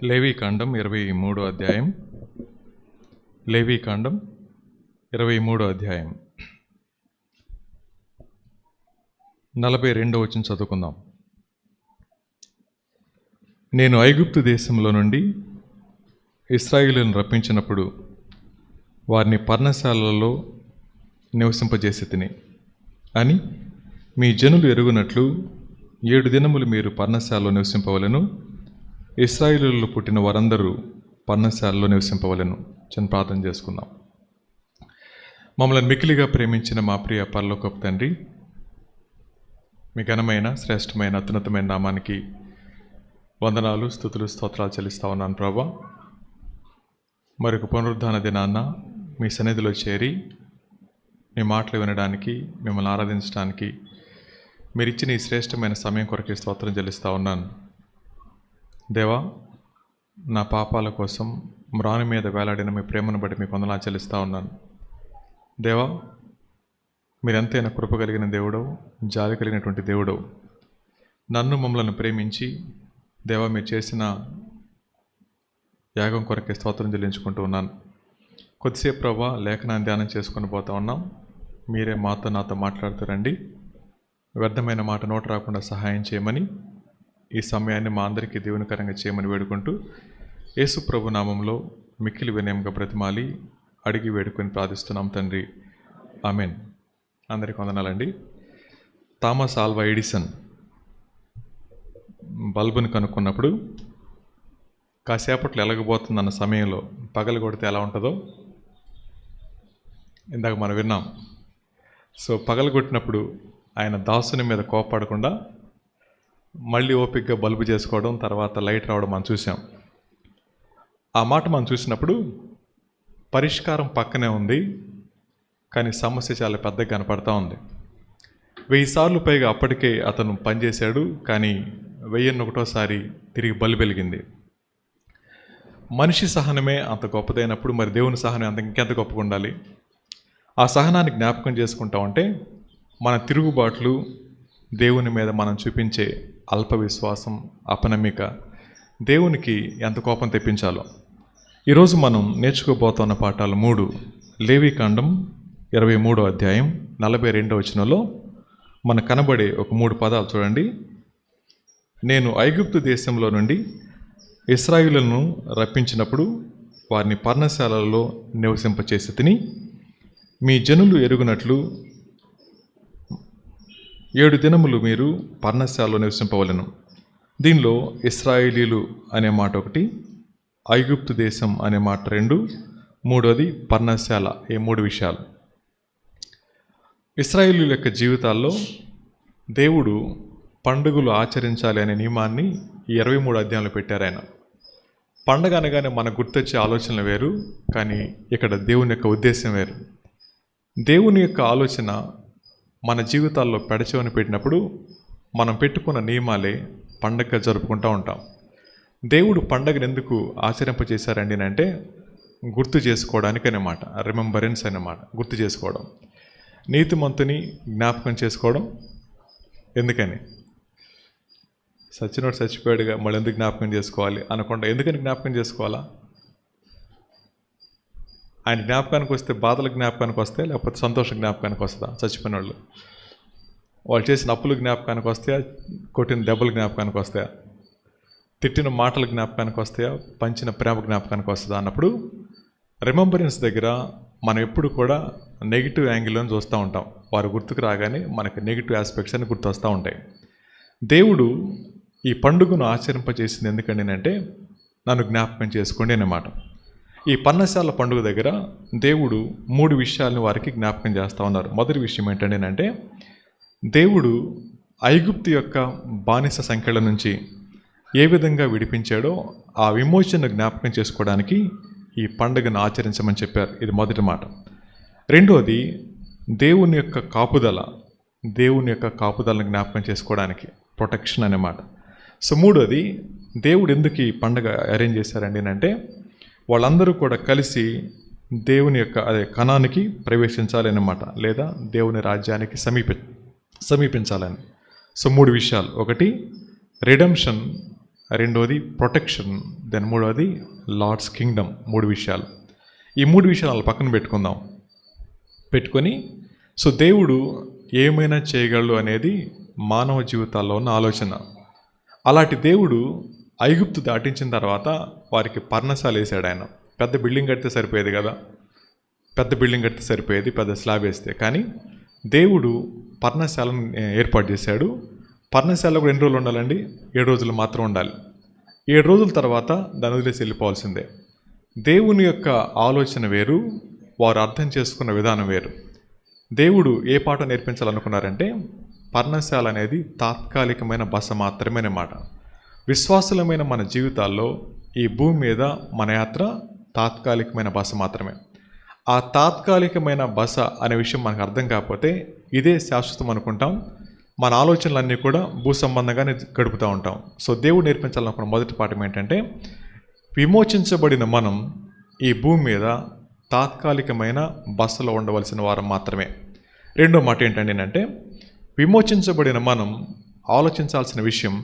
లేవీకాండం 23వ అధ్యాయం. లేవీకాండం 23వ అధ్యాయం 42వ వచనం చదువుకుందాం. నేను ఐగుప్తు దేశంలో నుండి ఇశ్రాయేలును రప్పించినప్పుడు వారిని పర్ణశాలలలో నివసింపజేసి తిని అని మీ జనులు ఎరుగునట్లు 7 దినములు మీరు పర్ణశాలలో నివసింపవలెను. ఇశ్రాయేలులో పుట్టిన వారందరూ పర్ణశాలలో నివసింపవలెను. చిన్న ప్రార్థన చేసుకుందాం. మమ్మల్ని మిక్కిలిగా ప్రేమించిన మా ప్రియ పరలోకపు తండ్రి, మీ ఘనమైన శ్రేష్టమైన అత్యున్నతమైన నామానికి వందనాలు, స్తుతులు, స్తోత్రాలు చెల్లిస్తా ఉన్నాను ప్రభా. మరొక పునరుద్ధాన దినాన్న మీ సన్నిధిలో చేరి మీ మాటలు వినడానికి, మిమ్మల్ని ఆరాధించడానికి మీరు ఇచ్చిన ఈ శ్రేష్టమైన సమయం కొరకే స్తోత్రం చెల్లిస్తూ ఉన్నాను. దేవా, నా పాపాల కోసం మ్రాను మీద వేలాడిన మీ ప్రేమను బట్టి మీకు వందనాలు చెల్లిస్తూ ఉన్నాను. దేవా, మీరెంతైనా కృప కలిగిన దేవుడవు, జాలి కలిగినటువంటి దేవుడవు. నన్ను మమ్మల్ని ప్రేమించి దేవా మీరు చేసిన యాగం కొరకే స్తోత్రం చెల్లించుకుంటూ ఉన్నాను. కొద్దిసేపు ప్రభా లేఖనాన్ని ధ్యానం చేసుకొని పోతా ఉన్నాం. మీరే నాతో మాట్లాడుతారండి. వ్యర్థమైన మాట నోట రాకుండా సహాయం చేయమని, ఈ సమయాన్ని మా అందరికీ దీవెనకరంగా చేయమని వేడుకుంటూ యేసు ప్రభు నామంలో మిక్కిలి వినయంగా బ్రతిమాలి అడిగి వేడుకొని ప్రార్థిస్తున్నాం తండ్రి, ఆమెన్. అందరికీ వందనాలండి. థామస్ ఆల్వా ఎడిసన్ బల్బుని కనుక్కున్నప్పుడు కాసేపట్లో ఎలగబోతుందన్న సమయంలో పగలు కొడితే ఎలా ఉంటుందో ఇందాక మనం విన్నాం. సో పగలు కొట్టినప్పుడు ఆయన దాసుని మీద కోపడకుండా మళ్ళీ ఓపికగా బల్బు చేసుకోవడం, తర్వాత లైట్ రావడం మనం చూసాం. ఆ మాట మనం చూసినప్పుడు పరిష్కారం పక్కనే ఉంది, కానీ సమస్య చాలా పెద్దగా కనపడతా ఉంది. 1000 సార్లు పైగా అప్పటికే అతను పనిచేశాడు, కానీ 1001సారి తిరిగి బల్బు వెలిగింది. మనిషి సహనమే అంత గొప్పదైనప్పుడు మరి దేవుని సహనం ఇంకెంత గొప్పగా ఉండాలి. ఆ సహనాన్ని జ్ఞాపకం చేసుకుంటా ఉంటే మన తిరుగుబాట్లు, దేవుని మీద మనం చూపించే అల్ప విశ్వాసం, అపనమ్మిక దేవునికి ఎంత కోపం తెప్పించాలో. ఈరోజు మనం నేర్చుకోబోతున్న పాఠాలు 3. లేవీకాండం 23వ అధ్యాయం 42వ వచనంలో మనకు కనబడే ఒక 3 పదాలు చూడండి. నేను ఐగుప్తు దేశంలో నుండి ఇశ్రాయేలును రప్పించినప్పుడు వారిని పర్ణశాలలో నివసింపచేసి తిని మీ జనులు ఎరుగునట్లు 7 దినములు మీరు పర్ణశాలలో నివసింపవలెను. దీనిలో ఇశ్రాయేలీలు అనే మాట ఒకటి, ఐగుప్తు దేశం అనే మాట 2, మూడోది పర్ణశాల. ఈ 3 విషయాలు ఇశ్రాయేలీల యొక్క జీవితాల్లో దేవుడు పండుగలు ఆచరించాలి అనే నియమాన్ని ఈ 23 అధ్యాయంలో పెట్టారు ఆయన. పండగ అనగానే మనకు గుర్తొచ్చే ఆలోచనలు వేరు, కానీ ఇక్కడ దేవుని యొక్క ఉద్దేశం వేరు. దేవుని యొక్క ఆలోచన మన జీవితాల్లో పెడచెవిన పెట్టినప్పుడు మనం పెట్టుకున్న నియమాలే పండగగా జరుపుకుంటూ ఉంటాం. దేవుడు పండగను ఎందుకు ఆచరింపజేశారండి అంటే గుర్తు చేసుకోవడానికి అన్నమాట. రిమెంబరెన్స్ అన్నమాట, గుర్తు చేసుకోవడం. నీతిమంతుని జ్ఞాపకం చేసుకోవడం ఎందుకని? సచ్చినోడు చచ్చిపోయాడుగా మళ్ళీ ఎందుకు జ్ఞాపకం చేసుకోవాలి అనకుండా, ఎందుకని జ్ఞాపకం చేసుకోవాలా? ఆయన జ్ఞాపకానికి వస్తే బాధల జ్ఞాపకానికి వస్తే, లేకపోతే సంతోష జ్ఞాపకానికి వస్తుందా? చచ్చిపోయిన వాళ్ళు చేసిన అప్పుల జ్ఞాపకానికి వస్తాయా, కొట్టిన దెబ్బల జ్ఞాపకానికి వస్తాయా, తిట్టిన మాటల జ్ఞాపకానికి వస్తాయా, పంచిన ప్రేమ జ్ఞాపకానికి వస్తుందా అన్నప్పుడు రిమెంబరెన్స్ దగ్గర మనం ఎప్పుడు కూడా నెగిటివ్ యాంగిల్లో చూస్తూ ఉంటాం. వారు గుర్తుకు రాగానే మనకి నెగిటివ్ ఆస్పెక్ట్స్ అని గుర్తొస్తూ ఉంటాయి. దేవుడు ఈ పండుగను ఆచరింపజేసింది ఎందుకండి అంటే నన్ను జ్ఞాపకం చేసుకోండి అన్నమాట. ఈ పర్ణశాల పండుగ దగ్గర దేవుడు 3 విషయాలను వారికి జ్ఞాపకం చేస్తూ ఉన్నారు. మొదటి విషయం ఏంటంటే అంటే దేవుడు ఐగుప్తు యొక్క బానిస సంఖ్యల నుంచి ఏ విధంగా విడిపించాడో ఆ విమోచన జ్ఞాపకం చేసుకోవడానికి ఈ పండుగను ఆచరించమని చెప్పారు. ఇది మొదటి మాట. రెండోది దేవుని యొక్క కాపుదలను జ్ఞాపకం చేసుకోవడానికి, ప్రొటెక్షన్ అన్నమాట. సో మూడోది దేవుడు ఎందుకు ఈ పండుగ అరేంజ్ చేశారండి అంటే వాళ్ళందరూ కూడా కలిసి దేవుని యొక్క కణానికి ప్రవేశించాలి అన్నమాట, లేదా దేవుని రాజ్యానికి సమీపించాలని. సో 3 విషయాలు. ఒకటి రిడెంప్షన్, రెండోది ప్రొటెక్షన్, దెన్ మూడోది లార్డ్స్ కింగ్డమ్. 3 విషయాలు. ఈ 3 విషయాలు పక్కన పెట్టుకొని సో దేవుడు ఏమైనా చేయగలడు అనేది మానవ జీవితాల్లో ఉన్న ఆలోచన. అలాంటి దేవుడు ఐగుప్తు దాటించిన తర్వాత వారికి పర్ణశాల వేసాడు. ఆయన పెద్ద బిల్డింగ్ కడితే సరిపోయేది కదా, పెద్ద స్లాబ్ వేస్తే. కానీ దేవుడు పర్ణశాలను ఏర్పాటు చేశాడు. పర్ణశాల కూడా ఎన్ని రోజులు ఉండాలండి? 7 రోజులు మాత్రం ఉండాలి. 7 రోజుల తర్వాత దాని వదిలేసి వెళ్ళిపోవాల్సిందే. దేవుని యొక్క ఆలోచన వేరు, వారు అర్థం చేసుకున్న విధానం వేరు. దేవుడు ఏ పాట నేర్పించాలనుకున్నారంటే పర్ణశాల అనేది తాత్కాలికమైన బస మాత్రమే అన్నమాట. విశ్వాసులమైన మన జీవితాల్లో ఈ భూమి మీద మన యాత్ర తాత్కాలికమైన బస మాత్రమే. ఆ తాత్కాలికమైన బస అనే విషయం మనకు అర్థం కాకపోతే ఇదే శాశ్వతం అనుకుంటాం. మన ఆలోచనలన్నీ కూడా భూ సంబంధంగానే గడుపుతూ ఉంటాం. సో దేవుడు నేర్పించాలనుకున్న మొదటి పాఠం ఏంటంటే విమోచించబడిన మనం ఈ భూమి మీద తాత్కాలికమైన బసలో ఉండవలసిన వారం మాత్రమే. రెండో మాట ఏంటంటే విమోచించబడిన మనం ఆలోచించాల్సిన విషయం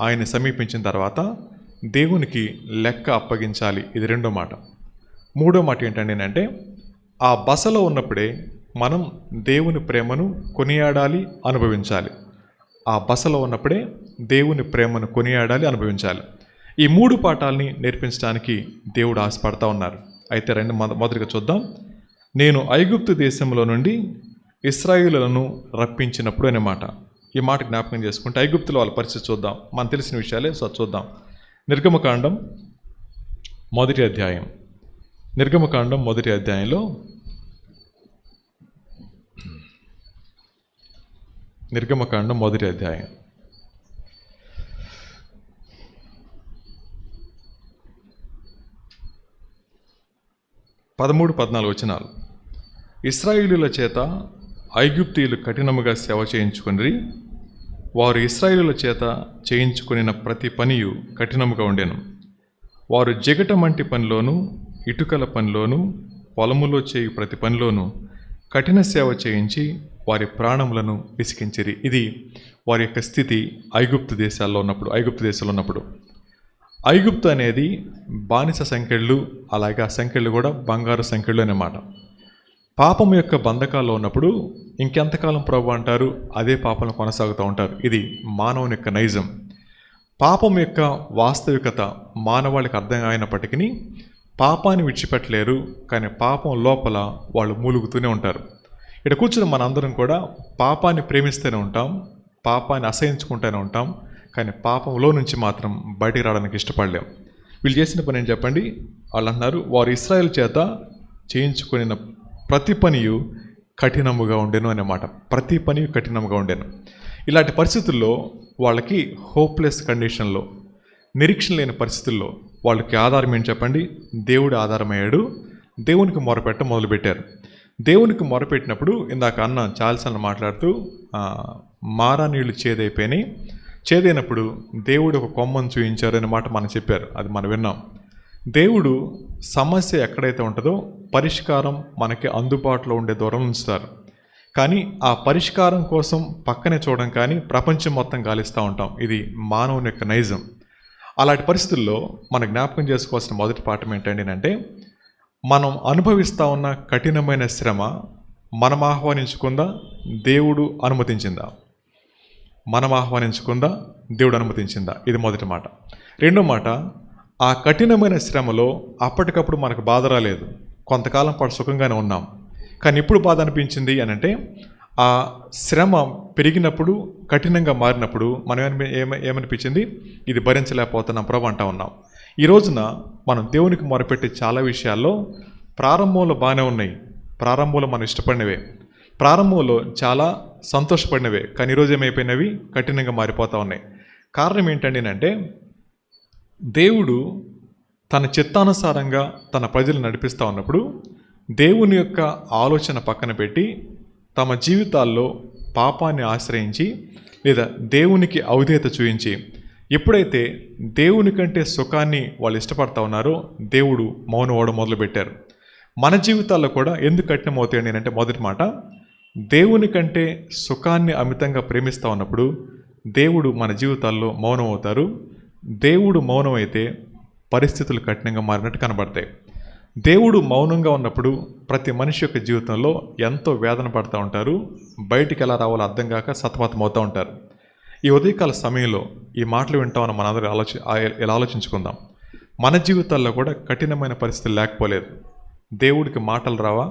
ఆయన సమీపించిన తర్వాత దేవునికి లెక్క అప్పగించాలి. ఇది రెండో మాట. మూడో మాట ఏంటంటే ఆ బసలో ఉన్నప్పుడే మనం దేవుని ప్రేమను కొనియాడాలి, అనుభవించాలి. ఆ బసలో ఉన్నప్పుడే దేవుని ప్రేమను కొనియాడాలి, అనుభవించాలి. ఈ 3 పాఠాలని నేర్పించడానికి దేవుడు ఆశపడతా ఉన్నారు. అయితే మొదటిగా చూద్దాం. నేను ఐగుప్తు దేశంలో నుండి ఇశ్రాయేలులను రప్పించినప్పుడు అనే మాట. ఈ మాట జ్ఞాపకం చేసుకుంటే ఐగుప్తులో వాళ్ళ పరిస్థితి చూద్దాం. మనకు తెలిసిన విషయాలే చూద్దాం. నిర్గమకాండం మొదటి అధ్యాయంలో నిర్గమకాండం మొదటి అధ్యాయం 13-14 వచనాలు. ఇశ్రాయేలీయుల చేత ఐగుప్తీయులు కఠినముగా సేవ చేయించుకుని వారు ఇశ్రాయేలీయుల చేత చేయించుకునిన ప్రతి పనియు కఠినముగా ఉండెను. వారు జగటమంటి పనిలోను, ఇటుకల పనిలోను, పొలములో చేయు ప్రతి పనిలోను కఠిన సేవ చేయించి వారి ప్రాణములను విసికించిరి. ఇది వారి యొక్క స్థితి ఐగుప్తు దేశంలో ఉన్నప్పుడు. ఐగుప్తు అనేది బానిస సంకెళ్ళు, అలాగే ఆ సంకెళ్ళు కూడా బంగారు సంకెళ్ళు అన్నమాట. పాపం యొక్క బంధకాల్లో ఉన్నప్పుడు ఇంకెంతకాలం ప్రభు అంటారు, అదే పాపం కొనసాగుతూ ఉంటారు. ఇది మానవుని యొక్క నైజం. పాపం యొక్క వాస్తవికత మానవాళికి అర్థం అయినప్పటికీ పాపాన్ని విడిచిపెట్టలేరు. కానీ పాపం లోపల వాళ్ళు మూలుగుతూనే ఉంటారు. ఇక్కడ కూర్చుని మనందరం కూడా పాపాన్ని ప్రేమిస్తూనే ఉంటాం, పాపాన్ని అసహించుకుంటూనే ఉంటాం. కానీ పాపంలో నుంచి మాత్రం బయటికి రావడానికి ఇష్టపడలేం. వీళ్ళు చేసిన పని ఏం చెప్పండి? వాళ్ళు అంటున్నారు, వారు ఇశ్రాయేలు చేత చేయించుకుని ప్రతి పనియు కఠినముగా ఉండెను అన్నమాట. ప్రతి పని కఠినంగా ఉండెను. ఇలాంటి పరిస్థితుల్లో వాళ్ళకి హోప్లెస్ కండిషన్లో, నిరీక్షణ లేని పరిస్థితుల్లో వాళ్ళకి ఆధారం ఏంటి చెప్పండి? దేవుడు ఆధారమయ్యాడు. దేవునికి మొరపెట్టడం దేవునికి మొరపెట్టినప్పుడు ఇందాక అన్న చాలాసార్లు మాట్లాడుతూ మారా నీళ్లు చేదైనప్పుడు దేవుడు ఒక కొమ్మను చూపించారు అనే మాట మనం చెప్పారు. అది మనం విన్నాం. దేవుడు సమస్య ఎక్కడైతే ఉంటుందో పరిష్కారం మనకి అందుబాటులో ఉండే దూరం ఉంచుతారు. కానీ ఆ పరిష్కారం కోసం పక్కనే చూడడం కానీ ప్రపంచం మొత్తం గాలిస్తూ ఉంటాం. ఇది మానవుని యొక్క నైజం. అలాంటి పరిస్థితుల్లో మనం జ్ఞాపకం చేసుకోవాల్సిన మొదటి పాఠం ఏంటంటే మనం అనుభవిస్తూ ఉన్న కఠినమైన శ్రమ మనం ఆహ్వానించుకుందా, దేవుడు అనుమతించిందా? మనం ఆహ్వానించుకుందా, దేవుడు అనుమతించిందా? ఇది మొదటి మాట. రెండో మాట, ఆ కఠినమైన శ్రమలో అప్పటికప్పుడు మనకు బాధ రాలేదు, కొంతకాలం పాటు సుఖంగానే ఉన్నాం. కానీ ఇప్పుడు బాధ అనిపించింది అని అంటే ఆ శ్రమ పెరిగినప్పుడు, కఠినంగా మారినప్పుడు మనం ఏమనిపించింది? ఇది భరించలేకపోతున్నాం ప్రభు అంటా ఉన్నాం. ఈ రోజున మనం దేవునికి మొరపెట్టే చాలా విషయాల్లో ప్రారంభంలో బాగానే ఉన్నాయి, ప్రారంభంలో మనం ఇష్టపడినవే, ప్రారంభంలో చాలా సంతోషపడినవే. కానీ ఈరోజు ఏమైపోయినవి? కఠినంగా మారిపోతూ ఉన్నాయి. కారణం ఏంటంటే దేవుడు తన చిత్తానుసారంగా తన ప్రజలు నడిపిస్తూ ఉన్నప్పుడు దేవుని యొక్క ఆలోచన పక్కన పెట్టి తమ జీవితాల్లో పాపాన్ని ఆశ్రయించి లేదా దేవునికి అవిధేయత చూపించి ఎప్పుడైతే దేవుని కంటే సుఖాన్ని వాళ్ళు ఇష్టపడతా ఉన్నారో దేవుడు మౌనం అవ్వడం మొదలుపెట్టారు. మన జీవితాల్లో కూడా ఎందుకు కఠినమవుతాయండి అంటే మొదటి మాట, దేవుని కంటే సుఖాన్ని అమితంగా ప్రేమిస్తూ ఉన్నప్పుడు దేవుడు మన జీవితాల్లో మౌనం అవుతారు. దేవుడు మౌనం అయితే పరిస్థితులు కఠినంగా మారినట్టు కనబడతాయి. దేవుడు మౌనంగా ఉన్నప్పుడు ప్రతి మనిషి యొక్క జీవితంలో ఎంతో వేదన పడుతూ ఉంటారు. బయటికి ఎలా రావాలో అర్థం కాక సతమతం అవుతూ ఉంటారు. ఈ ఉదయకాల సమయంలో ఈ మాటలు వింటామని మనందరూ ఇలా ఆలోచించుకుందాం. మన జీవితాల్లో కూడా కఠినమైన పరిస్థితులు లేకపోలేదు. దేవుడికి మాటలు రావా?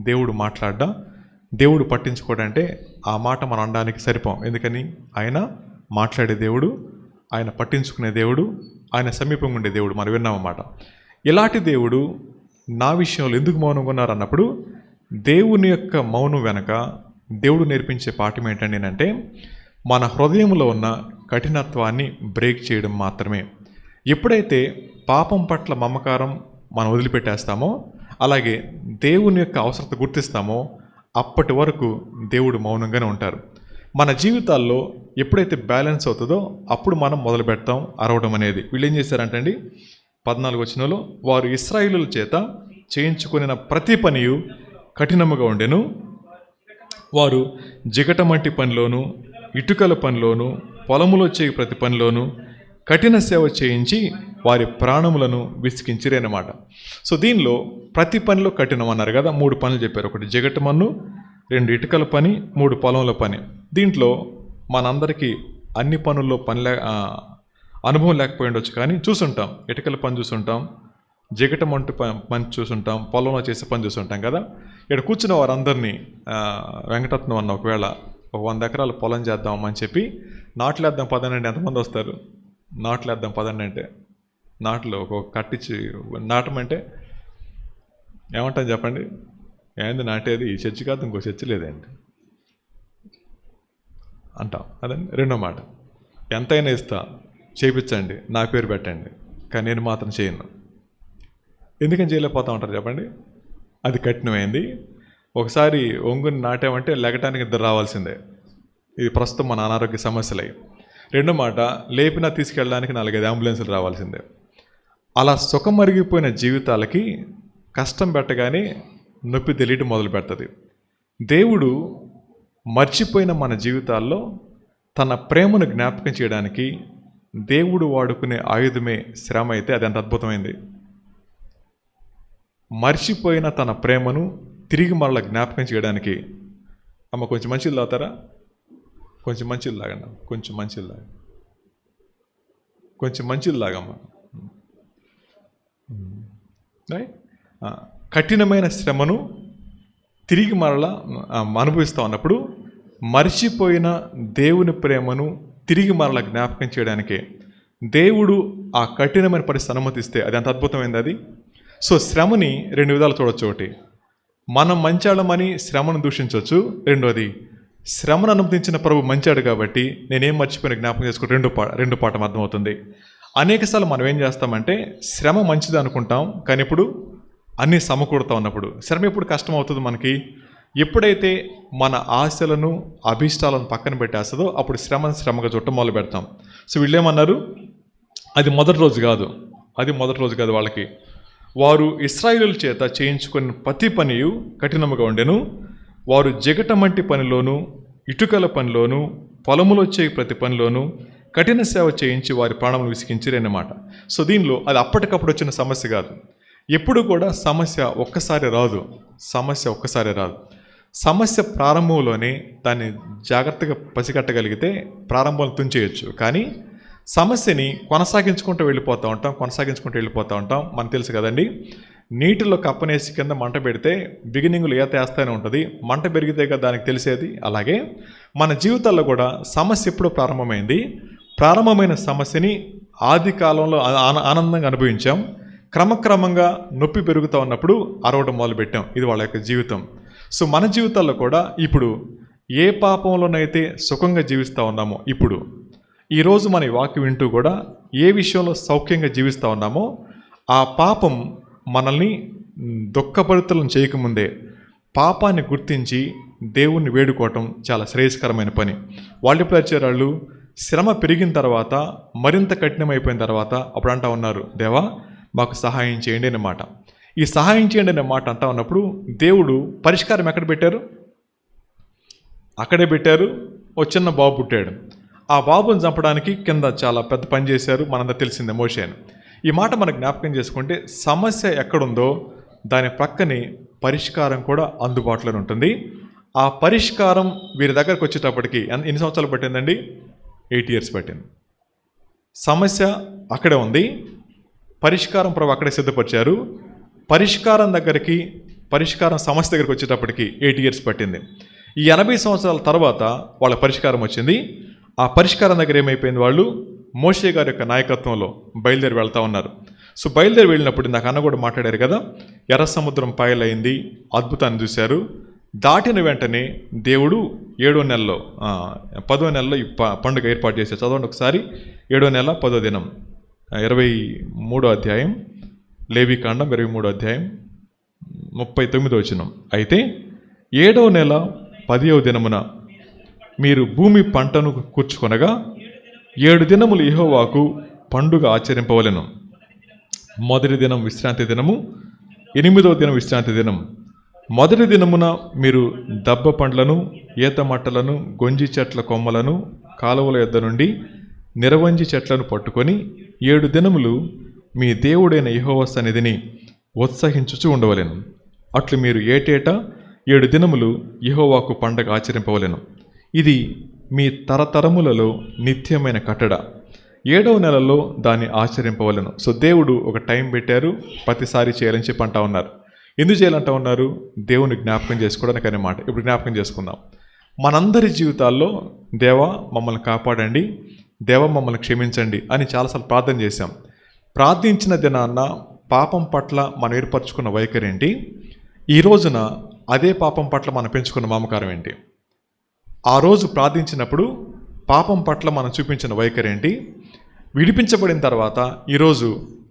దేవుడు మాట్లాడ్డా? దేవుడు పట్టించుకోడంటే ఆ మాట మనం అనడానికి సరిపోం. ఎందుకని? ఆయన మాట్లాడే దేవుడు, ఆయన పట్టించుకునే దేవుడు, ఆయన సమీపంగా ఉండే దేవుడు. మనం విన్నామన్నమాట. ఇలాంటి దేవుడు నా విషయంలో ఎందుకు మౌనంగా ఉన్నారు అన్నప్పుడు, దేవుని యొక్క మౌనం వెనక దేవుడు నేర్పించే పాఠం ఏంటండి అంటే, మన హృదయంలో ఉన్న కఠినత్వాన్ని బ్రేక్ చేయడం మాత్రమే. ఎప్పుడైతే పాపం పట్ల మమకారం మనం వదిలిపెట్టేస్తామో, అలాగే దేవుని యొక్క అవసరత గుర్తిస్తామో, అప్పటి వరకు దేవుడు మౌనంగానే ఉంటారు. మన జీవితాల్లో ఎప్పుడైతే బ్యాలెన్స్ అవుతుందో అప్పుడు మనం మొదలు పెడతాం అరవడం అనేది. వీళ్ళు ఏం చేశారంటండి, 14 వచనంలో, వారు ఇశ్రాయేలుల చేత చేయించుకున్న ప్రతి పనియు కఠినముగా ఉండెను. వారు జిగటమంటి పనిలోను, ఇటుకల పనిలోను, పొలములో చేయి ప్రతి పనిలోను కఠిన సేవ చేయించి వారి ప్రాణములను విసికించిరన్నమాట. సో దీనిలో ప్రతి పనిలో కఠినం అన్నారు కదా. 3 పనులు చెప్పారు. ఒకటి జిగటమన్ను, 2 ఇటుకల పని, 3 పొలంలో పని. దీంట్లో మనందరికీ అన్ని పనుల్లో అనుభవం లేకపోయి ఉండొచ్చు, కానీ చూసుంటాం. ఇటుకల పని చూసుంటాం, జిగటమంటు పని చూసుంటాం, పొలంలో చేసే పని చూసుంటాం కదా. ఇక్కడ కూర్చున్న వారందరినీ వెంకటరత్నం అన్న ఒకవేళ 100 ఎకరాల పొలం చేద్దామని చెప్పి నాట్లేద్దాం పదనండి ఎంతమంది వస్తారు? నాట్లేద్దాం పదండి అంటే నాట్లు ఒక కట్టించి నాటమంటే ఏమంటాం చెప్పండి? ఏంది నాటేది? ఈ చర్చి కాదు, ఇంకో చర్చి లేదండి అంటాం. అదండి రెండో మాట. ఎంతైనా ఇస్తా, చేయించండి, నా పేరు పెట్టండి, కానీ నేను మాత్రం చేయను. ఎందుకని చేయలేకపోతా ఉంటారు చెప్పండి? అది కఠినమైంది. ఒకసారి ఒంగుని నాటామంటే లెగటానికి 2 రావాల్సిందే. ఇది ప్రస్తుతం మన అనారోగ్య సమస్యలై. రెండో మాట, లేపినా తీసుకెళ్ళడానికి 4-5 అంబులెన్సులు రావాల్సిందే. అలా సుఖమరిగిపోయిన జీవితాలకి కష్టం పెట్టగానే నొప్పి తెలియటం మొదలు పెడుతుంది. దేవుడు మర్చిపోయిన మన జీవితాల్లో తన ప్రేమను జ్ఞాపకం చేయడానికి దేవుడు వాడుకునే ఆయుధమే శ్రమ అయితే అది ఎంత అద్భుతమైంది. మర్చిపోయిన తన ప్రేమను తిరిగి మరలా జ్ఞాపకం చేయడానికి. అమ్మ కొంచెం మంచిది తాగుతారా? కొంచెం మంచిది లాగండి, కొంచెం మంచిది లాగ, కొంచెం మంచిది లాగమ్మ. కఠినమైన శ్రమను తిరిగి మరలా అనుభవిస్తూ ఉన్నప్పుడు మర్చిపోయిన దేవుని ప్రేమను తిరిగి మరలా జ్ఞాపకం చేయడానికే దేవుడు ఆ కఠినమైన పరిస్థితి అనుమతిస్తే అది ఎంత అద్భుతమైంది అది. సో శ్రమని 2 విధాలు చూడొచ్చు. ఒకటి, మనం మంచాడమని శ్రమను దూషించవచ్చు. రెండోది, శ్రమను అనుమతించిన ప్రభు మంచాడు కాబట్టి నేనేం మర్చిపోయిన జ్ఞాపకం చేసుకుంటే రెండు పాఠం అర్థమవుతుంది. అనేకసార్లు మనం ఏం చేస్తామంటే శ్రమ మంచిది అనుకుంటాం, కానీ ఇప్పుడు అన్నీ సమకూడుతూ ఉన్నప్పుడు శ్రమ ఎప్పుడు కష్టం అవుతుంది మనకి. ఎప్పుడైతే మన ఆశలను అభీష్టాలను పక్కన పెట్టేస్తుందో అప్పుడు శ్రమగా చుట్టం మొదలు పెడతాం. సో వీళ్ళేమన్నారు, అది మొదటి రోజు కాదు వాళ్ళకి. వారు ఇశ్రాయేలుల చేత చేయించుకున్న ప్రతి పనియు కఠినముగా ఉండెను. వారు జిగటమంటి పనిలోను, ఇటుకల పనిలోను, పొలములో చేయి ప్రతి పనిలోను కఠిన సేవ చేయించి వారి ప్రాణములు విసికించిరన్నమాట. సో దీనిలో అది అప్పటికప్పుడు వచ్చిన సమస్య కాదు. ఎప్పుడు కూడా సమస్య ఒక్కసారి రాదు. సమస్య ప్రారంభంలోనే దాన్ని జాగ్రత్తగా పసిగట్టగలిగితే ప్రారంభంలో తుంచేయచ్చు. కానీ సమస్యని కొనసాగించుకుంటూ వెళ్ళిపోతూ ఉంటాం. మనకు తెలుసు కదండి, నీటిలో కప్పనేసి కింద మంట పెడితే బిగినింగ్లో ఈత వేస్తూనే ఉంటుంది, మంట పెరిగితే కదా దానికి తెలిసేది. అలాగే మన జీవితాల్లో కూడా సమస్య ఎప్పుడు ప్రారంభమైన సమస్యని ఆది కాలంలో ఆనందంగా అనుభవించాం. క్రమక్రమంగా నొప్పి పెరుగుతూ ఉన్నప్పుడు అరవడం మొదలుపెట్టాం. ఇది వాళ్ళ యొక్క జీవితం. సో మన జీవితాల్లో కూడా ఇప్పుడు ఏ పాపంలోనైతే సుఖంగా జీవిస్తూ ఉన్నామో, ఇప్పుడు ఈరోజు మన వాక్యం వింటూ కూడా ఏ విషయంలో సౌఖ్యంగా జీవిస్తూ ఉన్నామో ఆ పాపం మనల్ని దుఃఖపరితలను చేయకముందే పాపాన్ని గుర్తించి దేవుణ్ణి వేడుకోవటం చాలా శ్రేయస్కరమైన పని. వాళ్ళు ఎప్పుడు వచ్చారు? శ్రమ పెరిగిన తర్వాత, మరింత కఠినమైపోయిన తర్వాత అప్పుడు అంటా ఉన్నారు, దేవా మాకు సహాయం చేయండి అన్నమాట. ఈ సహాయం చేయండి అనే మాట అంటా ఉన్నప్పుడు దేవుడు పరిష్కారం ఎక్కడ పెట్టారు? అక్కడే పెట్టారు. ఓ చిన్న బాబు పుట్టాడు. ఆ బాబుని చంపడానికి కింద చాలా పెద్ద పని చేశారు, మనందరూ తెలిసిందే మోషే అని. ఈ మాట మనకు జ్ఞాపకం చేసుకుంటే సమస్య ఎక్కడుందో దాని ప్రక్కనే పరిష్కారం కూడా అందుబాటులో ఉంటుంది. ఆ పరిష్కారం వీరి దగ్గరకు వచ్చేటప్పటికి ఎన్ని సంవత్సరాలు పట్టిందండి? 8 years పట్టింది. సమస్య అక్కడే ఉంది, పరిష్కారం ప్రభు అక్కడే సిద్ధపరిచారు. పరిష్కారం సమస్య దగ్గరికి వచ్చేటప్పటికి 8 years పట్టింది. ఈ 80 సంవత్సరాల తర్వాత వాళ్ళ పరిష్కారం వచ్చింది. ఆ పరిష్కారం దగ్గర ఏమైపోయింది? వాళ్ళు మోషే గారి యొక్క నాయకత్వంలో బయలుదేరి వెళ్తూ ఉన్నారు. సో బయలుదేరి వెళ్ళినప్పుడు నాకు అన్న కూడా మాట్లాడారు కదా, ఎర్ర సముద్రం పాయలైంది, అద్భుతాన్ని చూశారు. దాటిన వెంటనే దేవుడు 7వ నెలలో 10వ నెలలో ఈ పండుగ ఏర్పాటు చేశారు. చదవండి ఒకసారి. 7వ నెల 10వ దినం, 23వ అధ్యాయం, లేవికాండం 23వ అధ్యాయం 39వ వచనం. అయితే 7వ నెల 10వ దినమున మీరు భూమి పంటను కూర్చుకొనగా 7 దినములు యెహోవాకు పండుగ ఆచరింపవలెను. మొదటి దినం విశ్రాంతి దినము, 8వ దినం విశ్రాంతి దినం. మొదటి దినమున మీరు దబ్బ పండ్లను, ఈత మట్టలను, గొంజి చెట్ల కొమ్మలను కాలువల యొద్ద నుండి నిరవంజి చెట్లను పట్టుకొని 7 దినములు మీ దేవుడైన యెహోవా సన్నిధిని ఉత్సహించుచు ఉండవలెను. అట్లు మీరు ఏటేటా 7 దినములు యెహోవాకు పండగ ఆచరింపవలెను. ఇది మీ తరతరములలో నిత్యమైన కట్టడ. 7వ నెలలో దాన్ని ఆచరింపవలెను. సో దేవుడు ఒక టైం పెట్టారు, ప్రతిసారి చేయాలని చెప్పి అంటా ఉన్నారు. ఎందుకు చేయాలంటా ఉన్నారు? దేవుని జ్ఞాపకం చేసుకోవడానికి అనే మాట. ఇప్పుడు జ్ఞాపకం చేసుకుందాం. మనందరి జీవితాల్లో దేవా మమ్మల్ని కాపాడండి, దేవా మమ్మల్ని క్షమించండి అని చాలాసార్లు ప్రార్థన చేశాం. ప్రార్థించిన దినాన్న పాపం పట్ల మనం ఏర్పరచుకున్న వైఖరి ఏంటి? ఈ రోజున అదే పాపం పట్ల మనం పెంచుకున్న మమకారం ఏంటి? ఆ రోజు ప్రార్థించినప్పుడు పాపం పట్ల మనం చూపించిన వైఖరి ఏంటి? విడిపించబడిన తర్వాత ఈరోజు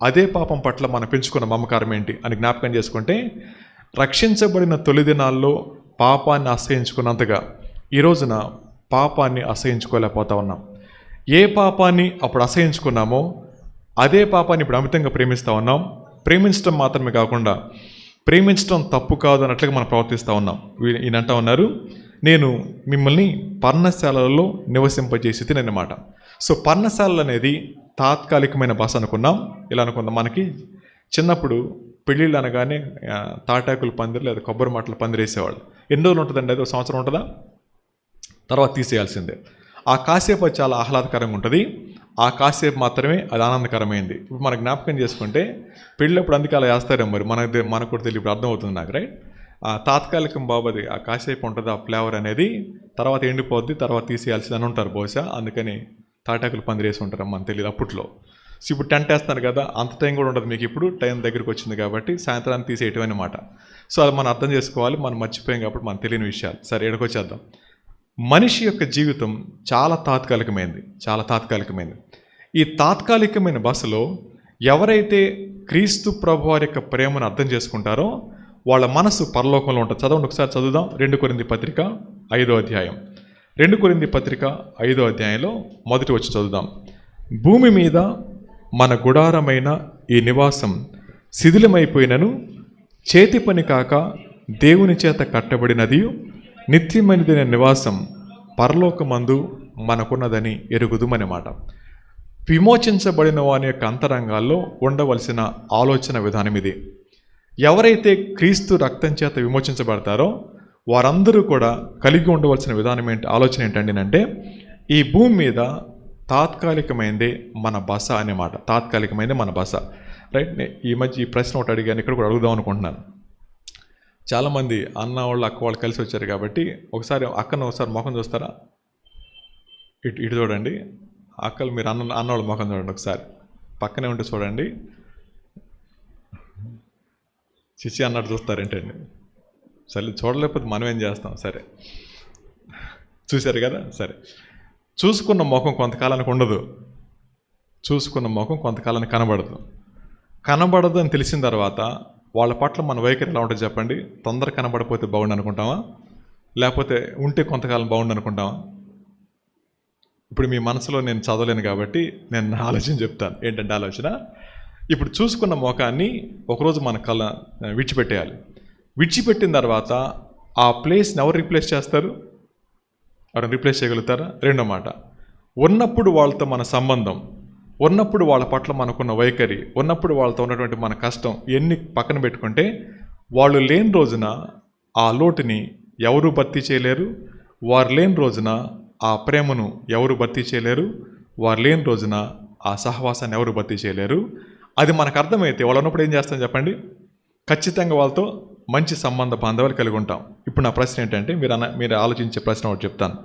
అదే పాపం పట్ల మనం పెంచుకున్న మమకారం ఏంటి అని జ్ఞాపకం చేసుకుంటే, రక్షించబడిన తొలి దినాల్లో పాపాన్ని అసహించుకున్నంతగా ఈ రోజున పాపాన్ని అసహించుకోలేకపోతా ఉన్నాం. ఏ పాపాన్ని అప్పుడు అసహించుకున్నామో అదే పాపాన్ని ఇప్పుడు అమితంగా ప్రేమిస్తూ ఉన్నాం. ప్రేమించడం మాత్రమే కాకుండా ప్రేమించడం తప్పు కాదు అన్నట్లుగా మనం ప్రవర్తిస్తూ ఉన్నాం. ఈయన అంటా ఉన్నారు, నేను మిమ్మల్ని పర్ణశాలలో నివసింపజేసి తినమాట. సో పర్ణశాలలు అనేది తాత్కాలికమైన భాష అనుకున్నాం. ఇలా అనుకుందాం, మనకి చిన్నప్పుడు పెళ్ళిళ్ళు అనగానే తాటాకులు పందిరి లేదా కొబ్బరి మాటలు పందిరేసేవాళ్ళు. ఎన్ని రోజులు ఉంటుందండి? అది 1 సంవత్సరం ఉంటుందా? తర్వాత తీసేయాల్సిందే. ఆ కాసేపు అది చాలా ఆహ్లాదకరంగా ఉంటుంది. ఆ కాసేపు మాత్రమే అది ఆనందకరమైంది. ఇప్పుడు మనకు జ్ఞాపకం చేసుకుంటే పెళ్ళప్పుడు అందుకే అలా వేస్తారేమో, మరి మనకు కూడా తెలియదు. ఇప్పుడు అర్థమవుతుంది నాకు, రైట్? ఆ తాత్కాలికం బాబది, ఆ కాసేపు ఉంటుంది ఆ ఫ్లేవర్ అనేది, తర్వాత ఎండిపోద్ది, తర్వాత తీసేయాల్సింది అని ఉంటారు బహుశా. అందుకని తాటాకులు పందిరేసి ఉంటారు, మనకు తెలియదు అప్పట్లో. సో ఇప్పుడు టెంట్ వేస్తారు కదా, అంత టైం కూడా ఉండదు మీకు. ఇప్పుడు టైం దగ్గరికి వచ్చింది కాబట్టి సాయంత్రానికి తీసేయటం అన్నమాట. సో అది మనం అర్థం చేసుకోవాలి, మనం మర్చిపోయాం కాబట్టి మనకు తెలియని విషయాలు. సరే, ఎక్కడికొచ్చేద్దాం. మనిషి యొక్క జీవితం చాలా తాత్కాలికమైంది. ఈ తాత్కాలికమైన బస్సులో ఎవరైతే క్రీస్తు ప్రభువారి యొక్క ప్రేమను అర్థం చేసుకుంటారో వాళ్ళ మనసు పరలోకంలో ఉంటుంది. చదవండి ఒకసారి, చదువుదాం. 2 కొరింథీ పత్రిక 5వ అధ్యాయం. 2 కొరింథీ పత్రిక 5వ అధ్యాయంలో మొదటి వచ్చి చదువుదాం. భూమి మీద మన గుడారమైన ఈ నివాసం శిథిలమైపోయినను చేతి పని కాక దేవుని చేత కట్టబడినది నిత్యమైనదైన నివాసం పరలోకమందు మనకున్నదని ఎరుగుదుమన్నమాట. విమోచించబడిన వాని యొక్క అంతరంగాల్లో ఉండవలసిన ఆలోచన విధానం ఇది. ఎవరైతే క్రీస్తు రక్తం చేత విమోచించబడతారో వారందరూ కూడా కలిగి ఉండవలసిన విధానం ఏంటి, ఆలోచన ఏంటండి అంటే, ఈ భూమి మీద తాత్కాలికమైందే మన బస అనే మాట. తాత్కాలికమైందే మన బస, రైట్? ఈ మధ్య ఈ ప్రశ్న ఒకటి అడిగాను, ఇక్కడ కూడా అడుగుదాం అనుకుంటున్నాను. చాలామంది అన్న వాళ్ళు అక్క వాళ్ళు కలిసి వచ్చారు కాబట్టి ఒకసారి ముఖం చూస్తారా? ఇటు చూడండి అక్కలు, మీరు అన్నవాళ్ళ ముఖం చూడండి ఒకసారి, పక్కనే ఉంటే చూడండి. చిచి అన్నట్టు చూస్తారేంటండి? సరే, చూడలేకపోతే మనం ఏం చేస్తాం? సరే, చూశారు కదా. సరే, చూసుకున్న ముఖం కొంతకాలానికి ఉండదు, చూసుకున్న ముఖం కొంతకాలానికి కనబడదు అని తెలిసిన తర్వాత వాళ్ళ పట్ల మన వైఖరి ఎలా ఉంటుంది చెప్పండి? తొందర కనబడిపోతే బాగుండు అనుకుంటామా, లేకపోతే ఉంటే కొంతకాలం బాగుండు అనుకుంటామా? ఇప్పుడు మీ మనసులో నేను చదవలేను కాబట్టి నేను నా ఆలోచన చెప్తాను. ఏంటంటే ఆలోచన, ఇప్పుడు చూసుకున్న ముఖాన్ని ఒకరోజు మన విడిచిపెట్టేయాలి. విడిచిపెట్టిన తర్వాత ఆ ప్లేస్ని ఎవరు రీప్లేస్ చేస్తారు? ఎవరైనా రీప్లేస్ చేయగలుగుతారా? రెండో మాట, ఉన్నప్పుడు వాళ్ళతో మన సంబంధం, ఉన్నప్పుడు వాళ్ళ పట్ల మనకున్న వైఖరి, ఉన్నప్పుడు వాళ్ళతో ఉన్నటువంటి మన కష్టం ఇవన్నీ పక్కన పెట్టుకుంటే, వాళ్ళు లేని రోజున ఆ లోటుని ఎవరు భర్తీ చేయలేరు. వారు లేని రోజున ఆ ప్రేమను ఎవరు భర్తీ చేయలేరు. వారు లేని రోజున ఆ సహవాసాన్ని ఎవరు భర్తీ చేయలేరు. అది మనకు అర్థమైతే వాళ్ళు ఉన్నప్పుడు ఏం చేస్తాం చెప్పండి? ఖచ్చితంగా వాళ్ళతో మంచి సంబంధ బాంధవాలు కలిగి ఉంటాం. ఇప్పుడు నా ప్రశ్న ఏంటంటే, మీరు ఆలోచించే ప్రశ్న ఒకటి చెప్తాను.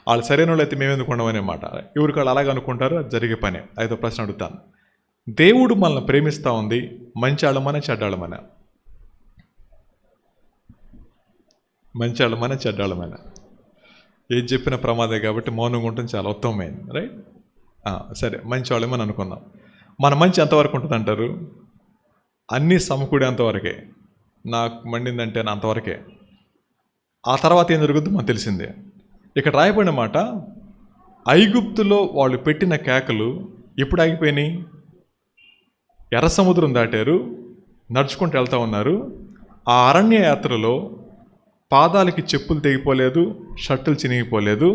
వాళ్ళు సరైన వాళ్ళు అయితే మేము ఎందుకు ఉండమనే మాట. ఎవరికి వాళ్ళు అలాగే అనుకుంటారు, అది జరిగే పనే. అయితే ప్రశ్న అడుగుతాను. దేవుడు మనల్ని ప్రేమిస్తూ ఉంది, మంచి వాళ్ళమనే చెడ్డాళ్ళమనే? మంచి వాళ్ళమనే చెడ్డాళ్ళమనే? ఏది చెప్పిన ప్రమాదే కాబట్టి మౌనంగా ఉంటుంది చాలా ఉత్తమమైంది, రైట్? సరే, మంచి వాళ్ళమని అనుకుందాం. మన మంచి ఎంతవరకు ఉంటుంది అంటారు? అన్నీ సమకూడేంతవరకే. నాకు మండిందంటే నా అంతవరకే. ఆ తర్వాత ఏం జరుగుతుందో మనకు తెలిసిందే. ఇక్కడ రాయబడిన మాట, ఐగుప్తులో వాళ్ళు పెట్టిన కేకలు ఎప్పుడు ఆగిపోయినాయి? ఎర్ర సముద్రం దాటారు, నడుచుకుంటూ వెళ్తూ ఉన్నారు. ఆ అరణ్య యాత్రలో పాదాలకి చెప్పులు తెగిపోలేదు, షర్టులు చినిగిపోలేదు,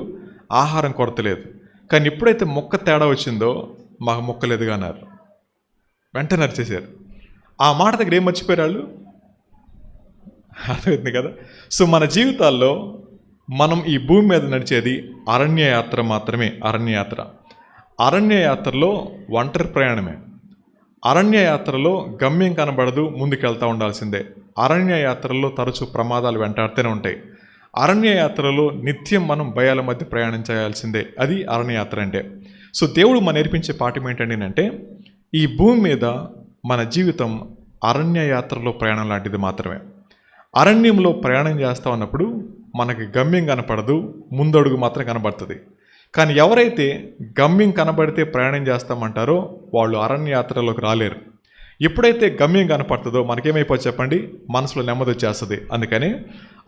ఆహారం కొరత లేదు. కానీ ఎప్పుడైతే మొక్క తేడా వచ్చిందో మాకు మొక్కలేదుగా అన్నారు. వెంటనే నడిచేశారు. ఆ మాట దగ్గర ఏం మర్చిపోయారు వాళ్ళు? అర్థమవుతుంది కదా? సో మన జీవితాల్లో మనం ఈ భూమి మీద నడిచేది అరణ్య యాత్ర మాత్రమే. అరణ్య యాత్రలో ఒంటరి ప్రయాణమే. అరణ్య యాత్రలో గమ్యం కనబడదు, ముందుకెళ్తూ ఉండాల్సిందే. అరణ్య యాత్రలో తరచూ ప్రమాదాలు వెంటాడుతూనే ఉంటాయి. అరణ్య యాత్రలో నిత్యం మనం భయాల మధ్య ప్రయాణం చేయాల్సిందే. అది అరణ్య యాత్ర అంటే. సో దేవుడు మన నేర్పించే పాఠం ఏంటంటే, ఈ భూమి మీద మన జీవితం అరణ్య యాత్రలో ప్రయాణం లాంటిది మాత్రమే. అరణ్యంలో ప్రయాణం చేస్తూ ఉన్నప్పుడు మనకి గమ్యం కనపడదు, ముందడుగు మాత్రం కనబడుతుంది. కానీ ఎవరైతే గమ్యం కనబడితే ప్రయాణం చేస్తామంటారో వాళ్ళు అరణ్య యాత్రలోకి రాలేరు. ఎప్పుడైతే గమ్యం కనపడుతుందో మనకేమైపోతుంది చెప్పండి? మనసులో నెమ్మది వచ్చేస్తుంది. అందుకని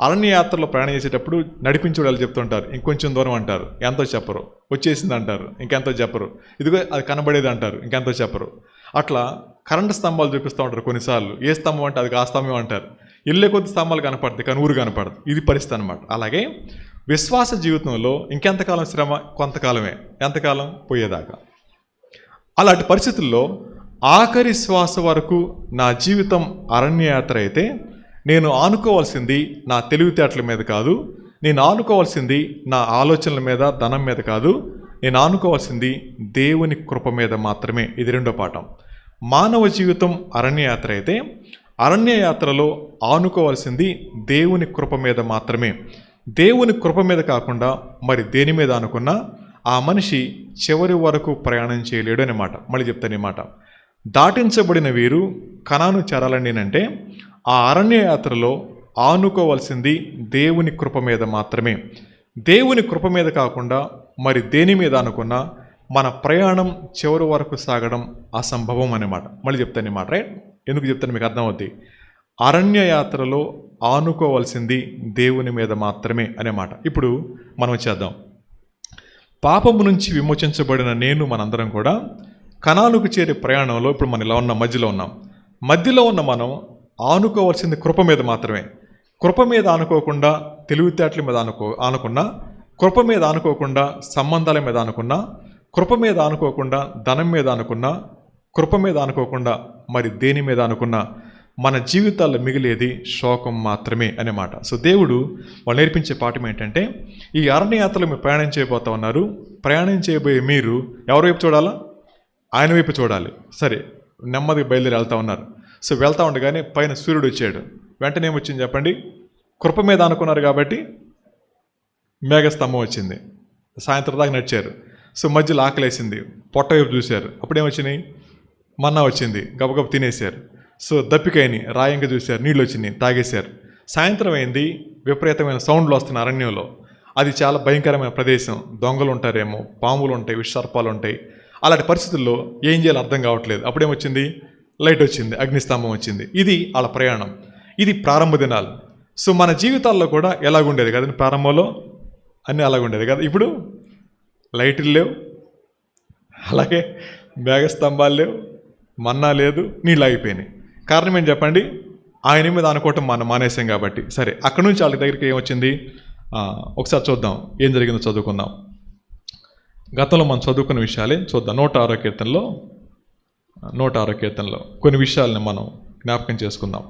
అరణ్య యాత్రలో ప్రయాణం చేసేటప్పుడు నడిపించుకోవాలి చెప్తుంటారు. ఇంకొంచెం దూరం అంటారు, ఎంతో చెప్పరు. వచ్చేసింది అంటారు, ఇంకెంతో చెప్పరు. ఇదిగో అది కనబడేది అంటారు, ఇంకెంతో చెప్పరు. అట్లా కరెంటు స్తంభాలు చూపిస్తూ ఉంటారు కొన్నిసార్లు. ఏ స్తంభం అంటే అది ఆ స్తంభం అంటారు. ఇళ్ళే కొద్ది స్తంభాలు కనపడతాయి కానీ ఊరు కనపడదు. ఇది పరిస్థితి అనమాట. అలాగే విశ్వాస జీవితంలో ఇంకెంతకాలం శ్రమ? కొంతకాలమే. ఎంతకాలం? పోయేదాకా. అలాంటి పరిస్థితుల్లో ఆఖరి శ్వాస వరకు నా జీవితం అరణ్యయాత్ర అయితే నేను ఆనుకోవాల్సింది నా తెలివితేటల మీద కాదు, నేను ఆనుకోవాల్సింది నా ఆలోచనల మీద, ధనం మీద కాదు, నేను ఆనుకోవాల్సింది దేవుని కృప మీద మాత్రమే. ఇది రెండో పాఠం. మానవ జీవితం అరణ్యయాత్ర అయితే అరణ్యయాత్రలో ఆనుకోవాల్సింది దేవుని కృప మీద మాత్రమే. దేవుని కృప మీద కాకుండా మరి దేని మీద అనుకున్నా ఆ మనిషి చివరి వరకు ప్రయాణం చేయలేడు అనే మాట. మళ్ళీ చెప్తాను ఈ మాట. దాటించబడిన వీరు కనాను చేరాలండి. ఆ అరణ్య యాత్రలో ఆనుకోవాల్సింది దేవుని కృప మీద మాత్రమే. దేవుని కృప మీద కాకుండా మరి దేని మీద అనుకున్నా మన ప్రయాణం చివరి వరకు సాగడం అసంభవం అన్నమాట. మళ్ళీ చెప్తాను ఈ మాట, రైట్? ఎందుకు చెప్తాను మీకు అర్థమవుద్ది. అరణ్య యాత్రలో ఆనుకోవాల్సింది దేవుని మీద మాత్రమే అనే మాట. ఇప్పుడు మనం చేద్దాం. పాపము నుంచి విమోచించబడిన నేను మనందరం కూడా కనానుకు చేరే ప్రయాణంలో ఇప్పుడు మనం ఇలా ఉన్నాం, మధ్యలో ఉన్న మనం ఆనుకోవాల్సింది కృప మీద మాత్రమే. కృప మీద ఆనుకోకుండా తెలివితేటల మీద ఆనుకున్నా, కృప మీద ఆనుకోకుండా సంబంధాల మీద ఆనుకున్నా, కృప మీద ఆనుకోకుండా ధనం మీద ఆనుకున్నా, కృప మీద ఆనుకోకుండా మరి దేని మీద అనుకున్నా మన జీవితాల్లో మిగిలేది శోకం మాత్రమే అనే మాట. సో దేవుడు వాళ్ళు నేర్పించే పాఠం ఏంటంటే, ఈ అరణ్యయాత్రలో మీరు ప్రయాణం చేయబోతా ఉన్నారు. ప్రయాణం చేయబోయే మీరు ఎవరి వైపు చూడాలా? ఆయన వైపు చూడాలి. సరే, నెమ్మదిగా బయలుదేరి వెళ్తూ ఉన్నారు. సో వెళ్తూ ఉండగానే పైన సూర్యుడు వచ్చాడు. వెంటనే ఏమొచ్చింది చెప్పండి? కృప మీద అనుకున్నారు కాబట్టి మేఘస్తంభం వచ్చింది. సాయంత్రం దాకా నడిచారు. సో మధ్యలో ఆకలేసింది, పొట్ట వైపు చూశారు. అప్పుడేమొచ్చినాయి? మన్నా వచ్చింది, గబగబ తినేశారు. సో దప్పికైని రాయంగా చూశారు, నీళ్ళు వచ్చినాయి, తాగేశారు. సాయంత్రం అయింది, విపరీతమైన సౌండ్లు వస్తున్నాయి అరణ్యంలో. అది చాలా భయంకరమైన ప్రదేశం. దొంగలు ఉంటారేమో, పాములు ఉంటాయి, విషసర్పాలు ఉంటాయి. అలాంటి పరిస్థితుల్లో ఏం చేయాలో అర్థం కావట్లేదు. అప్పుడేమొచ్చింది? లైట్ వచ్చింది, అగ్నిస్తంభం వచ్చింది. ఇది వాళ్ళ ప్రయాణం. ఇది ప్రారంభ దినాలు. సో మన జీవితాల్లో కూడా ఎలాగుండేది కదండి? ప్రారంభంలో అన్నీ అలాగుండేది కదా. ఇప్పుడు లైట్లు లేవు, అలాగే మేఘస్తంభాలు లేవు, మన్నా లేదు, నీళ్ళు ఆగిపోయినాయి. కారణం ఏంటి చెప్పండి? ఆయన మీద అనుకోవటం మనం మానేసాం కాబట్టి. సరే, అక్కడి నుంచి వాళ్ళ దగ్గరికి ఏమొచ్చింది? ఒకసారి చూద్దాం ఏం జరిగిందో, చదువుకుందాం. గతంలో మనం చదువుకున్న విషయాలే చూద్దాం. 106వ కీర్తనలో కొన్ని విషయాలని మనం జ్ఞాపకం చేసుకుందాం.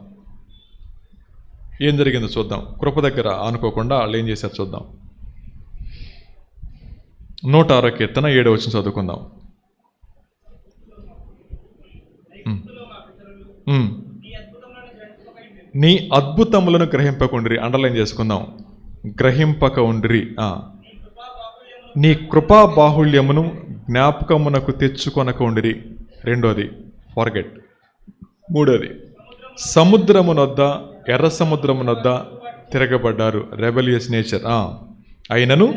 ఏం జరిగిందో చూద్దాం. కృప దగ్గర ఆనుకోకుండా వాళ్ళు ఏం చేశారు చూద్దాం. 106వ కీర్తన 7వ వచనం చదువుకుందాం. నీ అద్భుతములను గ్రహింపకుండిరి. అండర్లైన్ చేసుకుందాం. గ్రహింపక ఉండిరి. నీ కృపా బాహుళ్యమును జ్ఞాపకమునకు తెచ్చుకొనక ఉండిరి. రెండోది ఫర్గెట్. మూడోది సముద్రమునొద్ద, ఎర్ర సముద్రమునొద్ద తిరగబడ్డారు. Rebellious nature. అయినను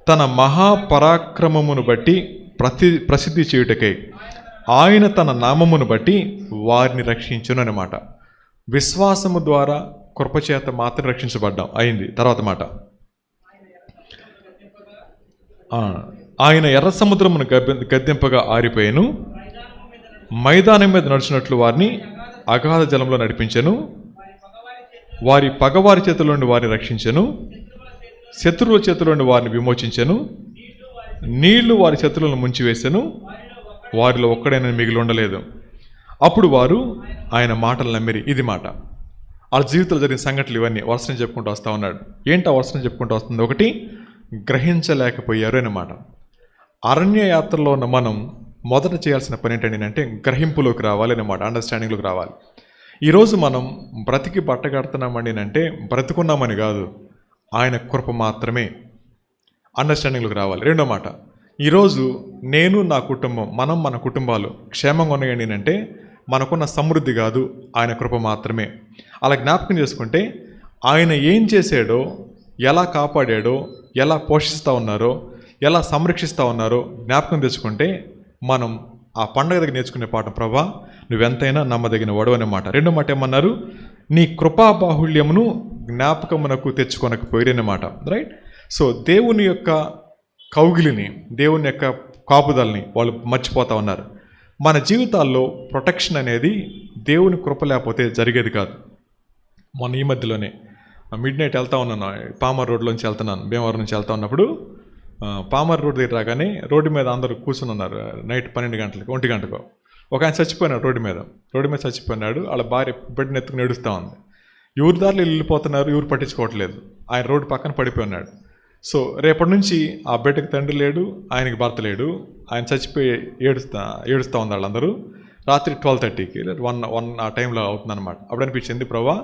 తన మహాపరాక్రమమును బట్టి ప్రసిద్ధి చేయుటకై ఆయన తన నామమును బట్టి వారిని రక్షించును అన్నమాట. విశ్వాసము ద్వారా కృపచేత మాత్రం రక్షించబడ్డాం అయింది. తర్వాత మాట, ఆయన ఎర్ర సముద్రమును గద్దెంపగా ఆరిపోయాను, మైదానం మీద నడిచినట్లు వారిని అగాధ జలంలో నడిపించెను, వారి పగవారి చేతుల నుండి వారిని రక్షించెను, శత్రువుల చేతుల నుండి వారిని విమోచించెను, నీళ్లు వారి చేతులను ముంచివేసెను, వారిలో ఒక్కడైనా మిగిలి ఉండలేదు. అప్పుడు వారు ఆయన మాటలు నమ్మిరి. ఇది మాట. వాళ్ళ జీవితంలో జరిగిన సంఘటనలు ఇవన్నీ వరుసని చెప్పుకుంటూ వస్తూ ఉన్నాడు. ఏంటి ఆ వరుసని చెప్పుకుంటూ వస్తుంది? ఒకటి, గ్రహించలేకపోయారు అన్నమాట. అరణ్య యాత్రలో ఉన్న మనం మొదట చేయాల్సిన పని ఏంటంటే గ్రహింపులోకి రావాలి అన్నమాట, అండర్స్టాండింగ్లోకి రావాలి. ఈరోజు మనం బ్రతికి బట్టగడుతున్నామండి అంటే బ్రతుకున్నామని కాదు, ఆయన కృప మాత్రమే. అండర్స్టాండింగ్లోకి రావాలి. రెండో మాట, ఈరోజు నేను నా కుటుంబం, మన కుటుంబాలు క్షేమంగా ఉన్నాయండి అంటే మనకున్న సమృద్ధి కాదు, ఆయన కృప మాత్రమే. అలా జ్ఞాపకం చేసుకుంటే ఆయన ఏం చేశాడో, ఎలా కాపాడాడో, ఎలా పోషిస్తూ ఉన్నారో, ఎలా సంరక్షిస్తూ ఉన్నారో జ్ఞాపకం తెచ్చుకుంటే మనం ఆ పండగ దగ్గర నేర్చుకునే పాఠం, ప్రభా నువ్వెంతైనా నమ్మదగిన వడవు అన్నమాట. రెండో మాట ఏమన్నారు? నీ కృపా బాహుళ్యమును జ్ఞాపకమునకు తెచ్చుకొనకపోయిరన్నమాట. రైట్. సో దేవుని యొక్క కౌగిలిని, దేవుని యొక్క కాపుదల్ని వాళ్ళు మర్చిపోతూ ఉన్నారు. మన జీవితాల్లో ప్రొటెక్షన్ అనేది దేవుని కృప లేకపోతే జరిగేది కాదు. మొన్న ఈ మధ్యలోనే మిడ్ నైట్ వెళ్తా ఉన్నాను, పామర్ రోడ్లోంచి వెళ్తున్నాను, భీమవరం నుంచి వెళ్తా ఉన్నప్పుడు పామర్ రోడ్ దగ్గర రాగానే రోడ్డు మీద అందరూ కూర్చుని ఉన్నారు. నైట్ 12 గంటలకు 1 గంటకు ఒక ఆయన చచ్చిపోయినాడు. రోడ్డు మీద చచ్చిపోయినాడు. వాళ్ళ భార్య బిడ్డను ఎత్తుకుని ఏడుస్తూ ఉంది. ఎవరి దారిలో వెళ్ళిపోతున్నారు, ఎవరు పట్టించుకోవట్లేదు. ఆయన రోడ్డు పక్కన పడిపోయి ఉన్నాడు. సో రేపటి నుంచి ఆ బిడ్డకి తండ్రి లేడు, ఆయనకి భర్త లేడు, ఆయన చచ్చిపోయి ఏడుస్తూ ఉంది వాళ్ళందరూ. రాత్రి 12:30కి 1 ఆ టైంలో అవుతుందన్నమాట. అప్పుడు అనిపించింది, ప్రభా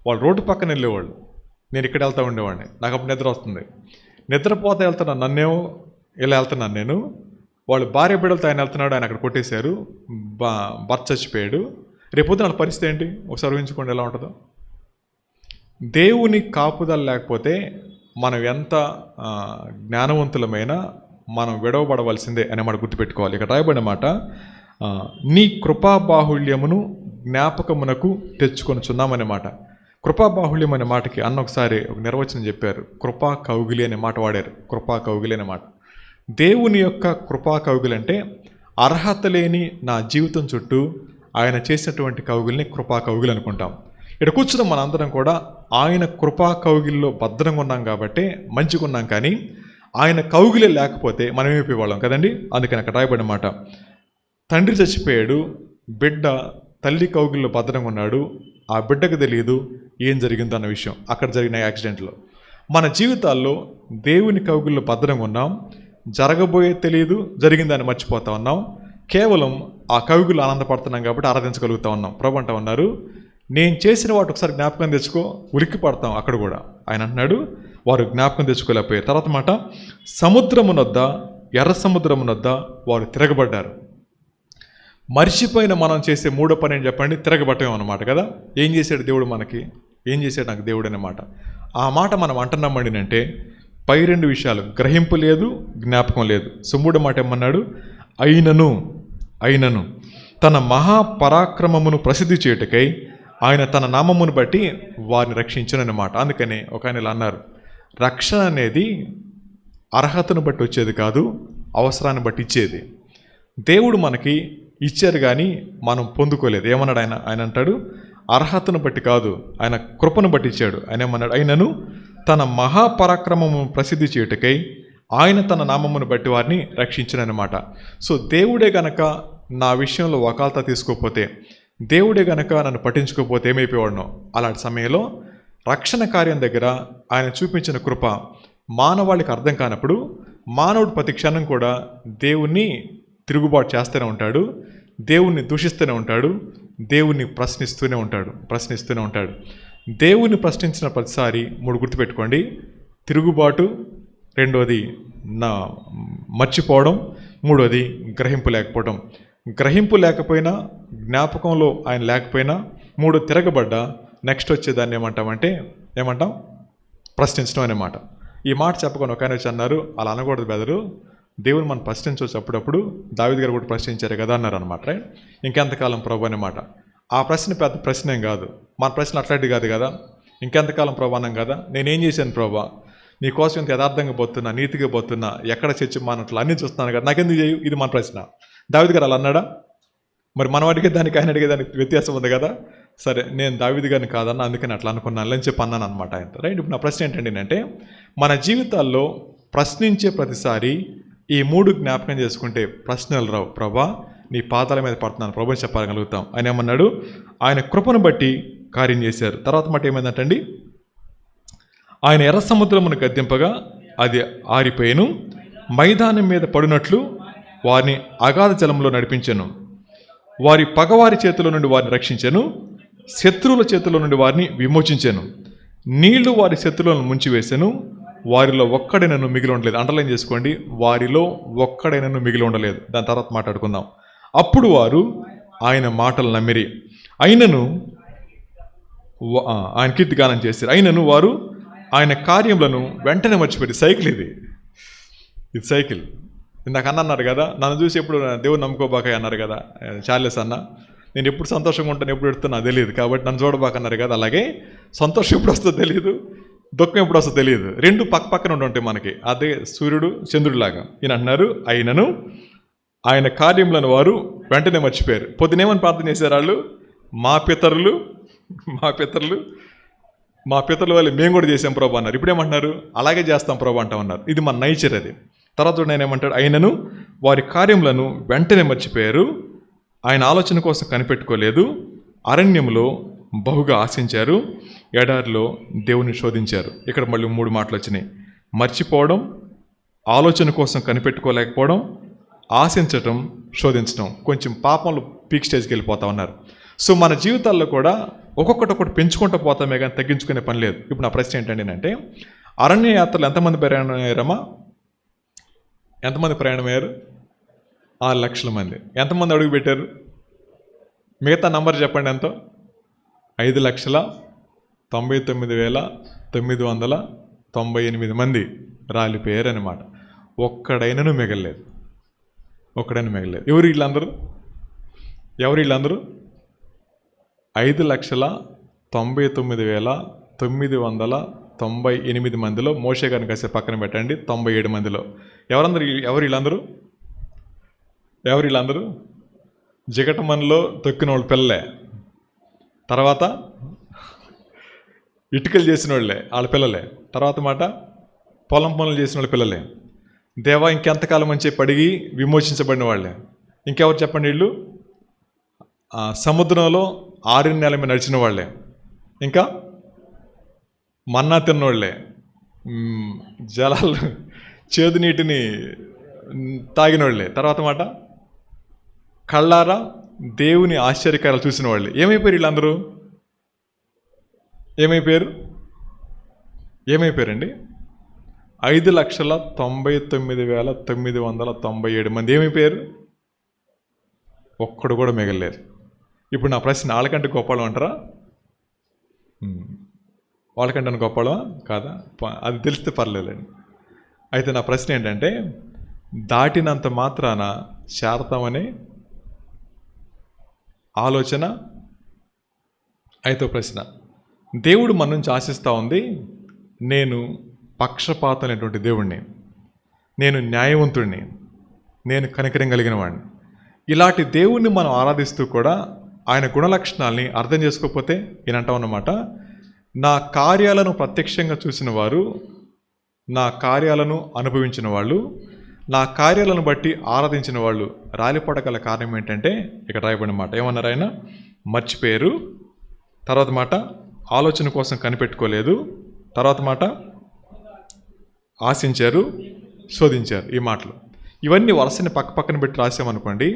వాళ్ళు రోడ్డు పక్కన వెళ్ళేవాళ్ళు, నేను ఇక్కడ వెళ్తూ ఉండేవాడిని, నాకు అప్పుడు నిద్ర వస్తుంది. నిద్రపోతే వెళ్తున్నాను, నన్నేమో ఇలా వెళ్తున్నాను నేను. వాళ్ళు భార్య బిడ్డలతో ఆయన వెళ్తున్నాడు, ఆయన అక్కడ కొట్టేశారు, భర్త చచ్చిపోయాడు. రేపొద్దున వాళ్ళ పరిస్థితి ఏంటి ఒకసారి ఊహించుకోండి ఎలా ఉంటుందో. దేవుని కాపుదల లేకపోతే మనం ఎంత జ్ఞానవంతులమైనా మనం విడవబడవలసిందే అనే మాట గుర్తుపెట్టుకోవాలి. ఇక్కడ రాయబడిన మాట, నీ కృపా బాహుళ్యమును జ్ఞాపకమునకు తెచ్చుకొనుచున్నామనే మాట. కృపా బాహుళ్యం అనే మాటకి అన్న ఒకసారి ఒక నిర్వచనం చెప్పారు. కృపా కౌగిలి అనే మాట వాడారు. కృపా కౌగిలి అనే మాట, దేవుని యొక్క కృపా కౌగిలి అంటే అర్హత లేని నా జీవితం చుట్టూ ఆయన చేసినటువంటి కౌగిలిని కృపా కౌగిలి అనుకుంటాం. ఇక్కడ కూర్చున్న మనందరం కూడా ఆయన కృపా కౌగిలిలో భద్రంగా ఉన్నాం కాబట్టి మంచిగా ఉన్నాం. కానీ ఆయన కౌగిలే లేకపోతే మనం ఏమైపోయేవాళ్ళం కదండి. అందుకని అక్కడ రాయబడిన మాట, తండ్రి చచ్చిపోయాడు, బిడ్డ తల్లి కౌగిలిలో భద్రంగా ఉన్నాడు, ఆ బిడ్డకు తెలియదు ఏం జరిగిందో అన్న విషయం అక్కడ జరిగిన యాక్సిడెంట్లో. మన జీవితాల్లో దేవుని కౌగిలిలో భద్రంగా ఉన్నాం, జరగబోయే తెలియదు, జరిగిందని మర్చిపోతా ఉన్నాం. కేవలం ఆ కౌగిలిలో ఆనందపడుతున్నాం కాబట్టి ఆరాధించగలుగుతా ఉన్నాం. ప్రభు అంటా ఉన్నారు, నేను చేసిన వాటి ఒకసారి జ్ఞాపకం తెచ్చుకో. ఉలిక్కి పడతాం అక్కడ కూడా. ఆయన అంటున్నాడు వారు జ్ఞాపకం తెచ్చుకోలేకపోయారు. తర్వాత మాట, సముద్రమునొద్ద, ఎర్ర సముద్రమునొద్ద వారు తిరగబడ్డారు. మర్చిపోయిన మనం చేసే మూడో పని ఏం చెప్పండి? తిరగబట్టం అన్నమాట కదా. ఏం చేశాడు దేవుడు మనకి? ఏం చేశాడు నాకు దేవుడు అనే మాట. ఆ మాట మనం అంటున్నామండి అంటే పై 2 విషయాలు, గ్రహింపు లేదు, జ్ఞాపకం లేదు. మూడో మాట ఏమన్నాడు? అయినను తన మహాపరాక్రమమును ప్రసిద్ధి చేయుటకై ఆయన తన నామమును బట్టి వారిని రక్షించునన్నమాట. అందుకని ఒక ఆయన ఇలా అన్నారు, రక్షణ అనేది అర్హతను బట్టి వచ్చేది కాదు, అవసరాన్ని బట్టి ఇచ్చేది. దేవుడు మనకి ఇచ్చారు కానీ మనం పొందుకోలేదు. ఏమన్నాడు ఆయన? ఆయన అంటాడు, అర్హతను బట్టి కాదు, ఆయన కృపను బట్టి ఇచ్చాడు. ఆయన ఏమన్నాడు? అయినను తన మహాపరాక్రమము ప్రసిద్ధి చేయుటకై ఆయన తన నామమును బట్టి వారిని రక్షించునన్నమాట. సో దేవుడే గనక నా విషయంలో వకాల్తా తీసుకోకపోతే, దేవుడే గనక నన్ను పట్టించుకోకపోతే ఏమైపోయాడనో, అలాంటి సమయంలో రక్షణ కార్యం దగ్గర ఆయన చూపించిన కృప మానవాళికి అర్థం కానప్పుడు మానవుడు ప్రతి క్షణం కూడా దేవుణ్ణి తిరుగుబాటు చేస్తూనే ఉంటాడు, దేవుణ్ణి దూషిస్తూనే ఉంటాడు, దేవుణ్ణి ప్రశ్నిస్తూనే ఉంటాడు. దేవుణ్ణి ప్రశ్నించిన ప్రతిసారి 3 గుర్తుపెట్టుకోండి: తిరుగుబాటు, రెండోది మర్చిపోవడం, మూడోది గ్రహింపు లేకపోవడం. గ్రహింపు లేకపోయినా, జ్ఞాపకంలో ఆయన లేకపోయినా, మూడో తిరగబడ్డా, నెక్స్ట్ వచ్చేదాన్ని ఏమంటాం? ప్రశ్నించడం అనే మాట. ఈ మాట చెప్పకుండా ఒక ఆయన వచ్చి అన్నారు, అలా అనకూడదు బెదరు, దేవుని మనం ప్రశ్నించవచ్చు అప్పుడప్పుడు, దావీదు గారు కూడా ప్రశ్నించారు కదా అన్నారు అనమాట. రైట్? ఇంకెంతకాలం ప్రభు అనే మాట. ఆ ప్రశ్న పెద్ద ప్రశ్న ఏం కాదు, మన ప్రశ్న అట్లాంటిది కాదు కదా. ఇంకెంతకాలం ప్రభు అన్నాం కదా, నేనేం చేశాను ప్రభా, నీకోసం ఇంత యథార్థంగా పోతున్నా, నీతిగా పోతున్నా, ఎక్కడ చర్చి మానట్లు అన్నీ చూస్తున్నాను కదా, నాకెందుకు చేయు? ఇది మన ప్రశ్న. దావీదు గారు అలా అన్నాడా? మరి మనం అడిగే దానికి ఆయన అడిగే దానికి వ్యత్యాసం ఉంది కదా. సరే, నేను దావీదు గారిని కాదన్నా, అందుకని అట్లా అనుకున్నాను అని చెప్పి అన్నాను అనమాట ఆయన. రైట్? ఇప్పుడు నా ప్రశ్న ఏంటండి అంటే, మన జీవితాల్లో ప్రశ్నించే ప్రతిసారి ఈ 3 జ్ఞాపకం చేసుకుంటే ప్రశ్నలు రావు. ప్రభా, నీ పాదాల మీద పడుతున్నాను ప్రభు అని చెప్పగలుగుతాం. ఆయన ఏమన్నాడు? ఆయన కృపను బట్టి కార్యం చేశారు. తర్వాత మాట ఏమైందంటండి? ఆయన ఎర్ర సముద్రమును గద్దింపగా అది ఆరిపోయాను, మైదానం మీద పడినట్లు వారిని అగాధ జలంలో నడిపించాను, వారి పగవారి చేతిలో నుండి వారిని రక్షించాను, శత్రువుల చేతిలో నుండి వారిని విమోచించాను, నీళ్లు వారి శత్రువులను ముంచివేశాను, వారిలో ఒక్కడైనను మిగిలి ఉండలేదు. అండర్లైన్ చేసుకోండి, వారిలో ఒక్కడైనను మిగిలి ఉండలేదు. దాని తర్వాత మాట్లాడుకుందాం. అప్పుడు వారు ఆయన మాటలు నమ్మిరి, అయినను ఆయన కీర్తిగానం చేశారు, అయినను వారు ఆయన కార్యములను వెంటనే మర్చిపోయి. సైకిల్ ఇది సైకిల్. ఇందాక అన్నారు కదా, నన్ను చూసి ఎప్పుడు దేవుని నమ్ముకోబాక అన్నారు కదా చార్లెస్ అన్న. నేను ఎప్పుడు సంతోషంగా ఉంటాను, ఎప్పుడు పెడుతున్నా తెలియదు, కాబట్టి నన్ను చూడబాక అన్నారు కదా. అలాగే సంతోషం ఎప్పుడు వస్తుందో తెలియదు, దుఃఖం ఎప్పుడు వస్తుందో తెలియదు, 2 పక్కన ఉంటాయి మనకి. అదే సూర్యుడు చంద్రుడిలాగా. ఈయన అంటున్నారు, అయినను ఆయన కార్యములను వారు వెంటనే మర్చిపోయారు. పొద్దునేమని ప్రార్థన చేశారు వాళ్ళు? మా పితరులు వాళ్ళు మేము కూడా చేసాం ప్రభు అన్నారు. ఇప్పుడేమంటున్నారు? అలాగే చేస్తాం ప్రభు అంటామన్నారు. ఇది మన నేచర్. అది. తర్వాత నేను ఏమంటాడు? అయినను వారి కార్యములను వెంటనే మర్చిపోయారు, ఆయన ఆలోచన కోసం కనిపెట్టుకోలేదు, అరణ్యంలో బహుగా ఆశించారు, ఎడారిలో దేవుని శోధించారు. ఇక్కడ మళ్ళీ 3 మాటలు వచ్చినాయి: మర్చిపోవడం, ఆలోచన కోసం కనిపెట్టుకోలేకపోవడం, ఆశించటం, శోధించడం. కొంచెం పాపంలో పీక్ స్టేజ్కి వెళ్ళిపోతా ఉన్నారు. సో మన జీవితాల్లో కూడా ఒక్కొక్కటి పెంచుకుంటూ పోతామే కానీ తగ్గించుకునే పని లేదు. ఇప్పుడు నా ప్రశ్న ఏంటండి అంటే, అరణ్య యాత్రలు ఎంతమంది ప్రయాణమయ్యారమ్మా? ఎంతమంది ప్రయాణమయ్యారు? 6 లక్షల మంది. ఎంతమంది అడుగు పెట్టారు? మిగతా నంబర్ చెప్పండి ఎంతో? 5,99,998 మంది రాలిపోయారు అన్నమాట. ఒక్కడైనను మిగలలేదు. ఎవరు వీళ్ళందరూ? 5,99,998 మందిలో మోషే గారిని కాసేపు పక్కన పెట్టండి, 97 మందిలో ఎవరు వీళ్ళందరూ? జిగటమన్లో తొక్కిన వాళ్ళు పిల్లలే, తర్వాత ఇటుకలు చేసిన వాళ్ళే వాళ్ళ పిల్లలే, తర్వాత మాట పొలం పనులు చేసిన వాళ్ళ పిల్లలే. దేవా ఇంకెంతకాలం అని చెప్పి అడిగి విమోచించబడిన వాళ్ళే. ఇంకెవరు చెప్పండి? వీళ్ళు సముద్రంలో 6 నెలల మీద నడిచిన వాళ్ళే, ఇంకా మన్నా తిన్నోళ్ళే, జలాలు చేదు నీటిని తాగినోళ్ళే, తర్వాత మాట కళ్ళారా దేవుని ఆశ్చర్యకారాలు చూసిన వాళ్ళే. ఏమైపోయారు వీళ్ళందరూ? ఏమైపోయారండి? 5,99,997 మంది ఏమైపోయారు? ఒక్కడు కూడా మిగలలేదు. ఇప్పుడు నా ప్రశ్న, వాళ్ళకంటే గొప్పవాళ్ళం అంటారా? వాళ్ళకంటే గొప్పవాళ్ళం కాదా? అది తెలిస్తే పర్లేదండి. అయితే నా ప్రశ్న ఏంటంటే, దాటినంత మాత్రాన చేరతామనే ఆలోచన. అయితే ప్రశ్న, దేవుడు మన నుంచి ఆశిస్తూ ఉంది, నేను పక్షపాతం అనేటువంటి దేవుణ్ణి, నేను న్యాయవంతుడిని, నేను కనికరం కలిగిన వాడిని. ఇలాంటి దేవుణ్ణి మనం ఆరాధిస్తూ కూడా ఆయన గుణలక్షణాలని అర్థం చేసుకోకపోతే ఈయన అంటా ఉన్నమాట, నా కార్యాలను ప్రత్యక్షంగా చూసిన వారు నా కార్యాలను అనుభవించిన వాళ్ళు, నా కార్యాలను బట్టి ఆరాధించిన వాళ్ళు రాలిపడగల కారణం ఏంటంటే ఇక్కడ రాయబడిన మాట ఏమన్నారు ఆయన? మర్చిపోయారు. తర్వాత మాట ఆలోచన కోసం కనిపెట్టుకోలేదు. తర్వాత మాట ఆశించారు, శోధించారు. ఈ మాటలు ఇవన్నీ వరుసని పక్కన పెట్టి రాసామనుకోండి,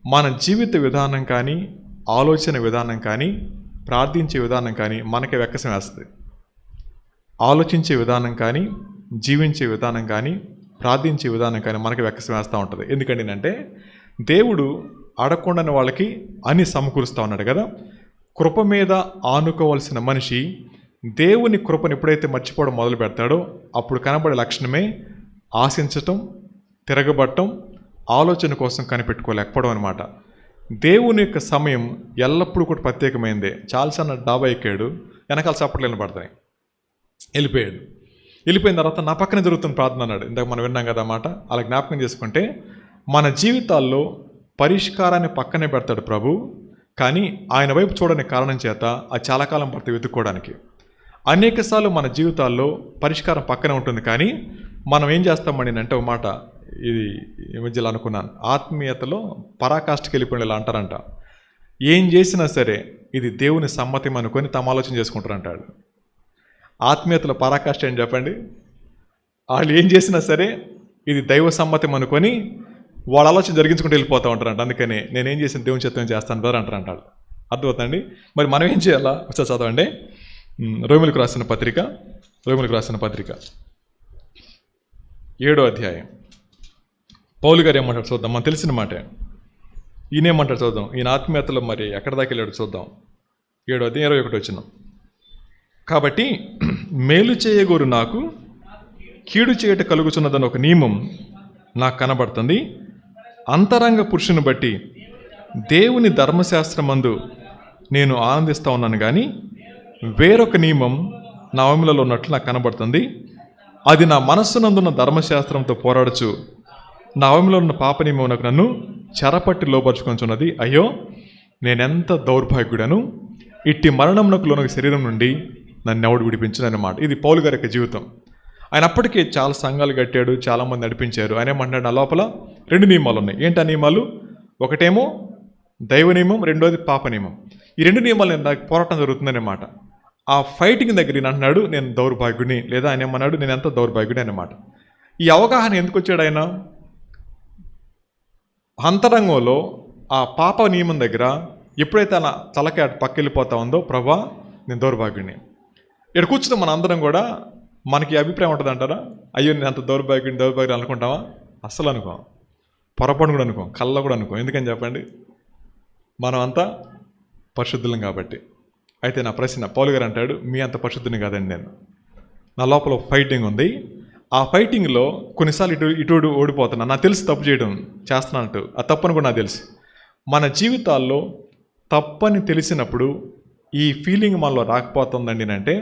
మన జీవిత విధానం కానీ, ఆలోచన విధానం కానీ, ప్రార్థించే విధానం కానీ మనకే వెక్కసం వేస్తుంది. ఆలోచించే విధానం కానీ, జీవించే విధానం కానీ, ప్రార్థించే విధానం కానీ మనకి వెక్కసం వేస్తూ ఉంటుంది. ఎందుకంటే అంటే దేవుడు అడగకుండానే వాళ్ళకి అన్ని సమకూరుస్తూ ఉన్నాడు కదా. కృప మీద ఆనుకోవాల్సిన మనిషి దేవుని కృపను ఎప్పుడైతే మర్చిపోవడం మొదలు పెడతాడో అప్పుడు కనబడే లక్షణమే ఆశించటం, తిరగబట్టం, ఆలోచన కోసం కనిపెట్టుకోలేకపోవడం అనమాట. దేవుని యొక్క సమయం ఎల్లప్పుడూ కూడా ప్రత్యేకమైందే. చాలాసార్లు డాబా ఎక్కాడు, వెనకాల చప్పట్లు వినపడతాయి, వెళ్ళిపోయిన తర్వాత నా పక్కన జరుగుతున్న ప్రార్థన అన్నాడు. ఇందాక మనం విన్నాం కదా మాట. అలా జ్ఞాపకం చేసుకుంటే మన జీవితాల్లో పరిష్కారాన్ని పక్కనే పెడతాడు ప్రభు, కానీ ఆయన వైపు చూడని కారణం చేత అది చాలా కాలం పడుతుంది వెతుక్కోవడానికి. అనేకసార్లు మన జీవితాల్లో పరిష్కారం పక్కనే ఉంటుంది, కానీ మనం ఏం చేస్తామని అంటే ఒక మాట ఇది ఈ మధ్యలో అనుకున్నాను, ఆత్మీయతలో పరాకాష్ఠకి వెళ్ళిపోయిన ఇలా అంటారంట, ఏం చేసినా సరే ఇది దేవుని సమ్మతం అనుకొని తమ ఆలోచన చేసుకుంటారంటాడు. ఆత్మీయతలో పరాకాష్ఠ ఏం చెప్పండి? వాళ్ళు ఏం చేసినా సరే ఇది దైవ సమ్మతం అనుకొని వాళ్ళ ఆలోచన జరిగించుకుంటూ వెళ్ళిపోతూ ఉంటారంట. అందుకని నేనేం చేసిన దేవుని చిత్తం చేస్తాను బ్రదర్ అంటారు. అర్థమవుతుందండి? మరి మనం ఏం చేయాలా? ఒకసారి చదవండి. రోమిలకు రాసిన పత్రిక 7వ అధ్యాయం. పౌలు గారు ఏమంటారు చూద్దాం. మనకు తెలిసిన మాట. ఈయనేమంటారు చూద్దాం. ఈయన ఆత్మీయతలో మరి ఎక్కడ దాకా వెళ్ళాడు చూద్దాం. 7వ అధ్యాయం 21 వచ్చినాం. కాబట్టి మేలు చేయగోరు నాకు కీడు చేయట కలుగుచున్నదని ఒక నియమం నాకు కనబడుతుంది. అంతరంగ పురుషుని బట్టి దేవుని ధర్మశాస్త్రమందు నేను ఆనందిస్తూ ఉన్నాను, కానీ వేరొక నియమం నా అవయములలో ఉన్నట్లు నాకు కనబడుతుంది. అది నా మనస్సునందున్న ధర్మశాస్త్రంతో పోరాడుచు నా అవయములో ఉన్న పాప నియమం నన్ను చెరపట్టి లోపరుచుకొంచున్నది. అయ్యో, నేనెంత దౌర్భాగ్యుడను! ఇట్టి మరణమునకు లోనొక శరీరం నుండి నన్ను ఎవడు విడిపించను అన్నమాట. ఇది పౌలు గారి యొక్క జీవితం. ఆయన అప్పటికే చాలా సంఘాలు కట్టాడు, చాలామంది నడిపించారు. ఆయన ఏమంటాడు, నా లోపల 2 నియమాలు ఉన్నాయి. ఏంటి ఆ నియమాలు? ఒకటేమో దైవ నియమం, రెండోది పాప నియమం. ఈ 2 నియమాలు నాకు పోరాటం జరుగుతుందన్నమాట. ఆ ఫైటింగ్ దగ్గర నేను అంటున్నాడు నేను దౌర్భాగ్యుని, లేదా ఆయన ఏమన్నాడు నేను ఎంత దౌర్భాగ్యుని అన్నమాట. ఈ అవగాహన ఎందుకు వచ్చాడు ఆయన? అంతరంగంలో ఆ పాప నియమం దగ్గర ఎప్పుడైతే అలా తలకి అటు పక్క వెళ్ళిపోతా ఉందో, ప్రభా నేను దౌర్భాగ్యుని. ఇక్కడ కూర్చున్న మన అందరం కూడా మనకి అభిప్రాయం ఉంటుంది అంటారా? అయ్యో నేను అంత దౌర్భాగ్యం అనుకుంటావా? అస్సలు అనుకోం. పొరపాటు కూడా అనుకోం, కళ్ళ కూడా అనుకోం. ఎందుకని చెప్పండి? మనం అంతా పరిశుద్ధులం కాబట్టి. అయితే నా ప్రశ్న, పౌలు గారు అంటాడు మీ అంత పరిశుద్ధుని కాదండి నేను. నా లోపల ఫైటింగ్ ఉంది. ఆ ఫైటింగ్లో కొన్నిసార్లు ఇటు ఓడిపోతున్నా. నాకు తెలుసు తప్పు చేయడం చేస్తున్నానంటూ, ఆ తప్పని కూడా నాకు తెలుసు. మన జీవితాల్లో తప్పని తెలిసినప్పుడు ఈ ఫీలింగ్ మనలో రాకపోతుందండి అంటే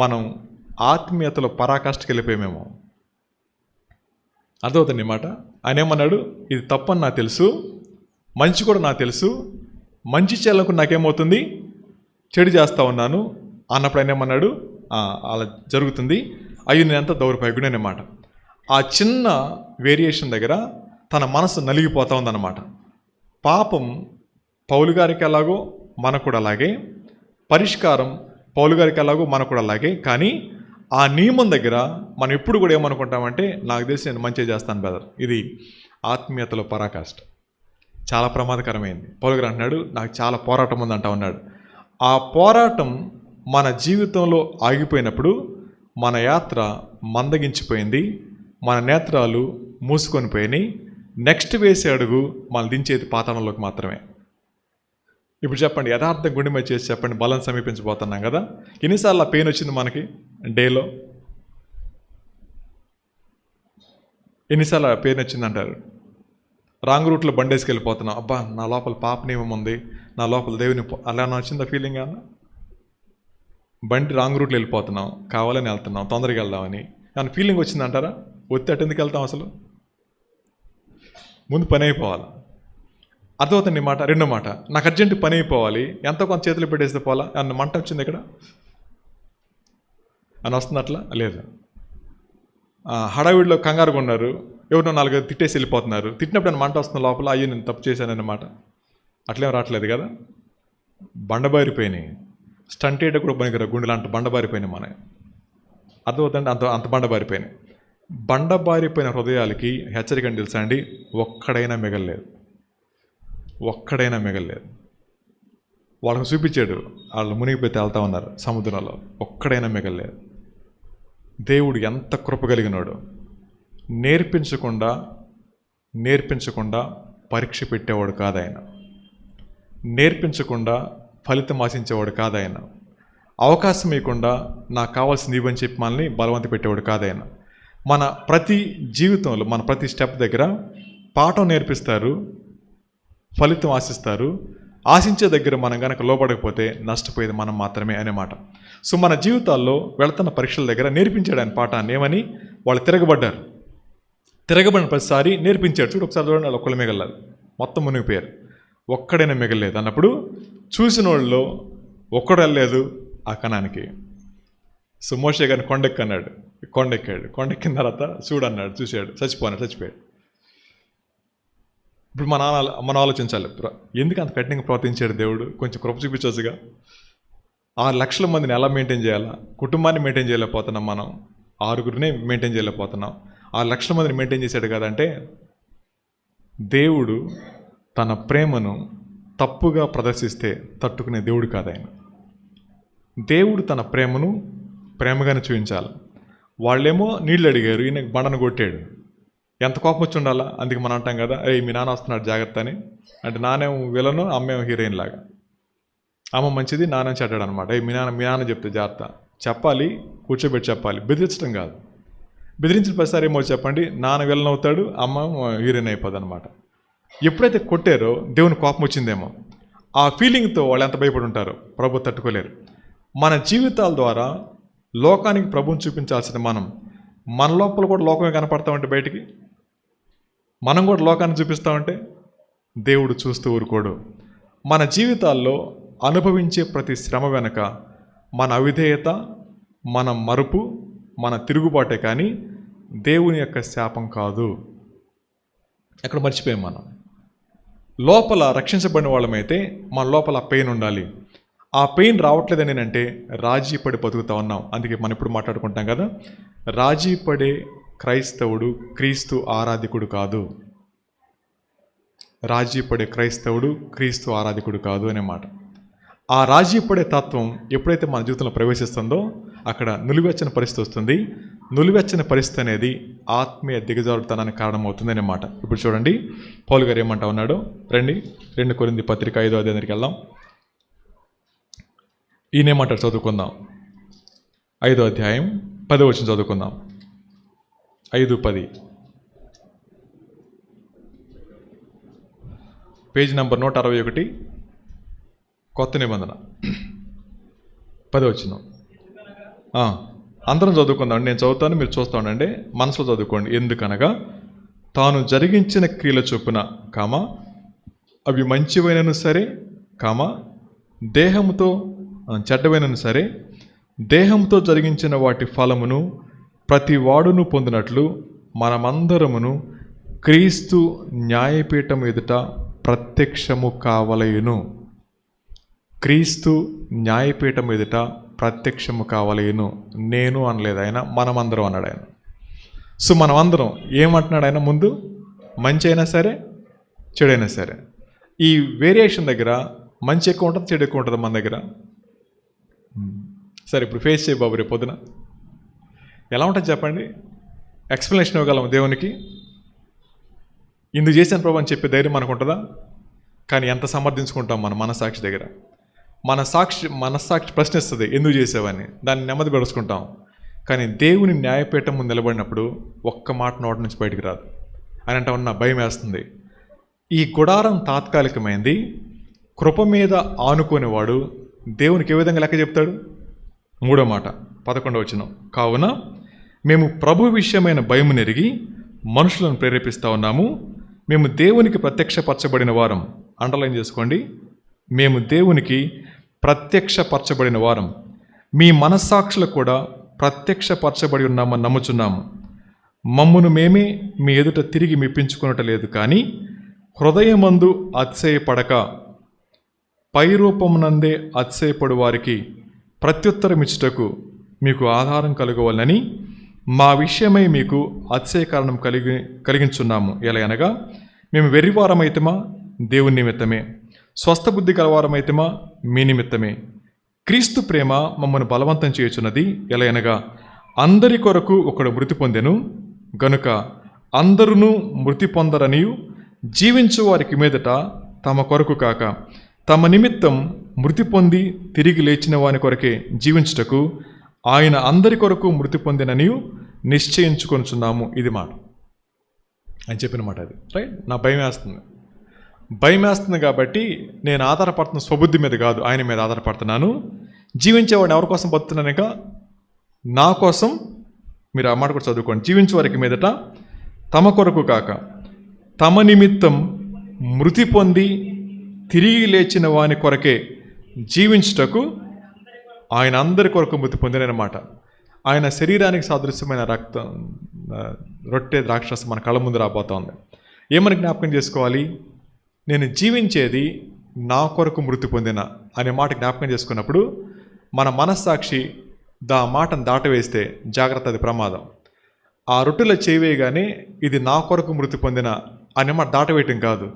మనం ఆత్మీయతలో పరాకాష్ఠకి వెళ్ళిపోయామేమో. అర్థమవుతుంది మాట. ఆయన ఏమన్నాడు, ఇది తప్పని నాకు తెలుసు, మంచి కూడా నాకు తెలుసు, మంచి చేయాలకు నాకేమవుతుంది, చెడు చేస్తూ ఉన్నాను అన్నప్పుడు ఆయన ఏమన్నాడు, అలా జరుగుతుంది, అయ్యో నేను ఎంత దౌర్భాగ్యుడు అన్నమాట. ఆ చిన్న వేరియేషన్ దగ్గర తన మనసు నలిగిపోతూ ఉందన్నమాట. పాపం పౌలు గారికి ఎలాగో మనకు కూడా అలాగే, పరిష్కారం పౌలు గారికి ఎలాగో మనకు కూడా అలాగే. కానీ ఆ నియమం దగ్గర మనం ఎప్పుడు కూడా ఏమనుకుంటామంటే నాకు తెలిసి నేను మంచిగా చేస్తాను బ్రదర్. ఇది ఆత్మీయతలో పరాకాష్ఠ. చాలా ప్రమాదకరమైంది. పౌలు గారు అంటున్నాడు నాకు చాలా పోరాటం ఉందంటా ఉన్నాడు. ఆ పోరాటం మన జీవితంలో ఆగిపోయినప్పుడు మన యాత్ర మందగించిపోయింది, మన నేత్రాలు మూసుకొని పోయినాయి. నెక్స్ట్ వేసే అడుగు మనం దించేది పాతాళంలోకి మాత్రమే. ఇప్పుడు చెప్పండి, యథార్థం గుండె మీద చేసి చెప్పండి, బలం సమీపించబోతున్నాం కదా. ఎన్నిసార్లు ఆ పెయిన్ వచ్చింది మనకి డేలో? ఎన్నిసార్లు ఆ పెయిన్ వచ్చిందంటారు? రాంగ్ రూట్లో బండేసుకు వెళ్ళిపోతున్నాం, అబ్బా నా లోపల పాప నియమం ఉంది, నా లోపల దేవుని అలా వచ్చిందా ఫీలింగ్? అన్న బండి రాంగ్ రూట్లో వెళ్ళిపోతున్నాం, కావాలని వెళ్తున్నాం, తొందరగా వెళ్దామని కానీ ఫీలింగ్ వచ్చిందంటారా? ఒత్తి అటు ఎందుకు వెళ్తాం? అసలు ముందు పని అయిపోవాలి. అర్థమవుతుంది మాట. రెండో మాట, నాకు అర్జెంటు పని అయిపోవాలి, ఎంతో కొంత చేతులు పెట్టేస్తే పోలా అన్న మంట వచ్చింది ఇక్కడ అని వస్తుంది. అట్లా లేదు. హడావిడిలో కంగారుగా ఉన్నారు, ఎవరినో 4 తిట్టేసి వెళ్ళిపోతున్నారు. తిట్టినప్పుడు నేను మంట వస్తున్న లోపల అయ్యో నేను తప్పు చేశానన్నమాట. అట్లేం రావట్లేదు కదా. బండబారిపోయినాయి. స్టంట్ వేయడం కూడా పనికిరా, గుండెలు అంత బండబారిపోయినాయి. మన అర్థమవుతుందండి, అంత బండబారిపోయినాయి. బండబారిపోయిన హృదయాలకి హెచ్చరిక అని తెలుసా అండి, ఒక్కడైనా మిగలలేదు. వాళ్ళకు చూపించాడు, వాళ్ళు మునిగిపోయి తేలుతా ఉన్నారు సముద్రంలో, ఒక్కడైనా మిగలలేదు. దేవుడు ఎంత కృప కలిగినాడు. నేర్పించకుండా పరీక్ష పెట్టేవాడు కాదు ఆయన. నేర్పించకుండా ఫలితం ఆశించేవాడు కాదు ఆయన. అవకాశం ఇవ్వకుండా నాకు కావాల్సింది ఇవ్వని చెప్పి మనల్ని బలవంత పెట్టేవాడు కాదు ఆయన. మన ప్రతి జీవితంలో, మన ప్రతి స్టెప్ దగ్గర పాఠం నేర్పిస్తారు, ఫలితం ఆశిస్తారు. ఆశించే దగ్గర మనం కనుక లోపడకపోతే నష్టపోయేది మనం మాత్రమే అనే మాట. సో మన జీవితాల్లో వెళుతున్న పరీక్షల దగ్గర నేర్పించాడు ఆయన పాఠాన్ని. ఏమని? వాళ్ళు తిరగబడిన ప్రతిసారి నేర్పించాడు. ఒకసారి చూడండి, వాళ్ళు ఒక్కళ్ళు మిగలలేదు, మొత్తం మునిగిపోయారు. ఒక్కడైనా మిగలలేదు అన్నప్పుడు చూసిన వాళ్ళు ఒక్కడు వెళ్ళలేదు ఆ కణానికి. సో మోషే గారిని కొండెక్కాడు. కొండెక్కిన తర్వాత చూడన్నాడు, చూశాడు, చచ్చిపోయాడు. ఇప్పుడు మనం ఆలోచించాలి, ఎందుకు అంత కఠినంగా ప్రవర్తించాడు దేవుడు? కొంచెం కృప చూపించవచ్చుగా. 6 లక్షల మందిని ఎలా మెయింటైన్ చేయాలా? కుటుంబాన్ని మెయింటైన్ చేయలేకపోతున్నాం మనం, 6గురినే మెయింటైన్ చేయలేకపోతున్నాం. 6 లక్షల మందిని మెయింటైన్ చేశాడు కదంటే, దేవుడు తన ప్రేమను తప్పుగా ప్రదర్శిస్తే తట్టుకునే దేవుడు కాదు ఆయన. దేవుడు తన ప్రేమను ప్రేమగానే చూపించాలి. వాళ్ళేమో నీళ్ళు అడిగారు, ఈయన బండను కొట్టాడు. ఎంత కోపం వచ్చి ఉండాలా? అందుకే మనం అంటాం కదా, మీ నాన్న వస్తున్నాడు జాగ్రత్త అని. అంటే నానేమో విలను, అమ్మేమో హీరోయిన్ లాగా. అమ్మ మంచిది, నాన్న చెడ్డాడు అనమాట. మీ నాన్న చెప్తే జాగ్రత్త చెప్పాలి, కూర్చోబెట్టి చెప్పాలి, బెదిరించడం కాదు. బెదిరించిన ప్రతిసారి ఏమో చెప్పండి, నాన్న విలన్ అవుతాడు, అమ్మ హీరోయిన్ అయిపోద్ది అనమాట. ఎప్పుడైతే కొట్టారో దేవుని కోపం వచ్చిందేమో, ఆ ఫీలింగ్తో వాళ్ళు ఎంత భయపడి ఉంటారో ప్రభు తట్టుకోలేరు. మన జీవితాల ద్వారా లోకానికి ప్రభుని చూపించాల్సిన మన లోపల కూడా లోకమే కనపడతామంటే, బయటికి మనం కూడా లోకాన్ని చూపిస్తామంటే దేవుడు చూస్తూ ఊరుకోడు. మన జీవితాల్లో అనుభవించే ప్రతి శ్రమ వెనక మన అవిధేయత, మన మరుపు, మన తిరుగుబాటే కానీ దేవుని యొక్క శాపం కాదు. ఎక్కడ మర్చిపోయాం మనం. లోపల రక్షించబడిన వాళ్ళమైతే మన లోపల పెయిన్ ఉండాలి. ఆ పెయిన్ రావట్లేదని అంటే రాజీ పడి బతుకుతా ఉన్నాం. అందుకే మనం ఇప్పుడు మాట్లాడుకుంటాం కదా, రాజీ పడే క్రైస్తవుడు క్రీస్తు ఆరాధికుడు కాదు. రాజీ పడే క్రైస్తవుడు క్రీస్తు ఆరాధికుడు కాదు అనే మాట. ఆ రాజీ పడే తత్వం ఎప్పుడైతే మన జీవితంలో ప్రవేశిస్తుందో అక్కడ నులివెచ్చని పరిస్థితి వస్తుంది. నులివెచ్చని పరిస్థితి అనేది ఆత్మీయ దిగజారుతనానికి కారణమవుతుంది అనే మాట. ఇప్పుడు చూడండి పౌలు గారు ఏమంటా ఉన్నాడో. రండి 2 కొరింథీ పత్రిక 5వ అధ్యాయానికి వెళ్దాం. ఈయనేమంటారు చదువుకుందాం. 5వ అధ్యాయం 10వ వచనం చదువుకుందాం. 5:10 పేజ్ నెంబర్ 161 కొత్త నిబంధన 10వ వచనం. అందరం చదువుకుందాం. నేను చదువుతాను, మీరు చూస్తూ ఉండండి, మనసులో చదువుకోండి. ఎందుకనగా తాను జరిగించిన క్రియల చొప్పున అవి మంచివైనను సరే దేహంతో చెడ్డవైనను సరే దేహంతో జరిగించిన వాటి ఫలమును ప్రతి వాడును పొందినట్లు మనమందరమును క్రీస్తు న్యాయపీఠం ఎదుట ప్రత్యక్షము కావలయును. క్రీస్తు న్యాయపీఠం ఎదుట ప్రత్యక్షము కావలయును. నేను అనలేదు ఆయన, మనమందరం అన్నాడు ఆయన. సో మనమందరం ఏమంటున్నాడు ఆయన? ముందు మంచి అయినా సరే చెడైనా సరే. ఈ వేరియేషన్ దగ్గర మంచి ఎక్కువ ఉంటుంది, చెడు ఎక్కువ ఉంటుంది మన దగ్గర. సరే ఇప్పుడు ఫేస్ చేయ బాబు, రేపు పొద్దున ఎలా ఉంటుంది చెప్పండి? ఎక్స్ప్లెనేషన్ ఇవ్వగలం దేవునికి. ఇందుకు చేశాను ప్రభు అని చెప్పే ధైర్యం మనకు ఉంటుందా? కానీ ఎంత సమర్థించుకుంటాం మన మనసాక్షి దగ్గర. మనస్సాక్షి ప్రశ్నిస్తుంది ఎందుకు చేసావని, దాన్ని నెమ్మది పరుచుకుంటాం. కానీ దేవుని న్యాయపీఠం ముందు నిలబడినప్పుడు ఒక్క మాట నోటి నుంచి బయటికి రాదు. అని అంటే ఉన్న భయం వేస్తుంది. ఈ గుడారం తాత్కాలికమైంది. కృప మీద ఆనుకునేవాడు దేవునికి ఏ విధంగా లెక్క చెప్తాడు? 3వ మాట 11వ వచనం. కావున మేము ప్రభు విషయమైన భయము నెరిగి మనుషులను ప్రేరేపిస్తూ ఉన్నాము. మేము దేవునికి ప్రత్యక్షపరచబడిన వారం. అండర్లైన్ చేసుకోండి. మేము దేవునికి ప్రత్యక్షపరచబడిన వారం, మీ మనస్సాక్షులకు కూడా ప్రత్యక్షపరచబడి ఉన్నామని నమ్ముచున్నాము. మమ్మును మేమే మీ ఎదుట తిరిగి మెప్పించుకొనటలేదు, కానీ హృదయమందు అతిశయపడక పై రూపమునందే అతిశయపడు వారికి ప్రత్యుత్తరమిచ్చుటకు మీకు ఆధారం కలుగవాలని మా విషయమై మీకు అతిశయ కారణం కలిగించున్నాము. ఎలాగనగా మేము వెర్రివారమైతమా దేవుని నిమిత్తమే, స్వస్థబుద్ధి గలవారమైతమా మీ నిమిత్తమే. క్రీస్తు ప్రేమ మమ్మల్ని బలవంతం చేయుచున్నది. ఎలాగనగా అందరి కొరకు ఒకడు మృతి పొందెను గనుక అందరూ మృతి పొందరనియు, జీవించు వారికి మీదట తమ కొరకు కాక తమ నిమిత్తం మృతి పొంది తిరిగి లేచిన వాని కొరకే జీవించుటకు ఆయన అందరి కొరకు మృతి పొందిననియు నిశ్చయించుకొనుచున్నాము. ఇది మాట అని చెప్పిన మాట. అది రైట్. నా భయం వేస్తుంది కాబట్టి నేను ఆధారపడుతున్న స్వబుద్ధి మీద కాదు, ఆయన మీద ఆధారపడుతున్నాను. జీవించేవాడిని ఎవరి కోసం బతున్నానుక? నా కోసం. మీరు ఆ మాట కూడా చదువుకోండి. జీవించే వారికి మీదట తమ కొరకు కాక తమ నిమిత్తం మృతి పొంది తిరిగి లేచిన వాని కొరకే జీవించుటకు ఆయన అందరి కొరకు మృతి పొందినమాట. ఆయన శరీరానికి సాదృశ్యమైన రక్తం, రొట్టె, ద్రాక్షరసం మన కళ్ళ ముందు రాబోతోంది. ఏమని జ్ఞాపకం చేసుకోవాలి? నేను జీవించేది నా కొరకు మృతి పొందిన అనే మాట జ్ఞాపకం చేసుకున్నప్పుడు మన మనస్సాక్షి మాటను దాటవేస్తే జాగ్రత్త, అది ప్రమాదం. ఆ రొట్టెలో చేయవేయగానే ఇది నా కొరకు మృతి పొందిన అనే మాట దాటవేయటం కాదు.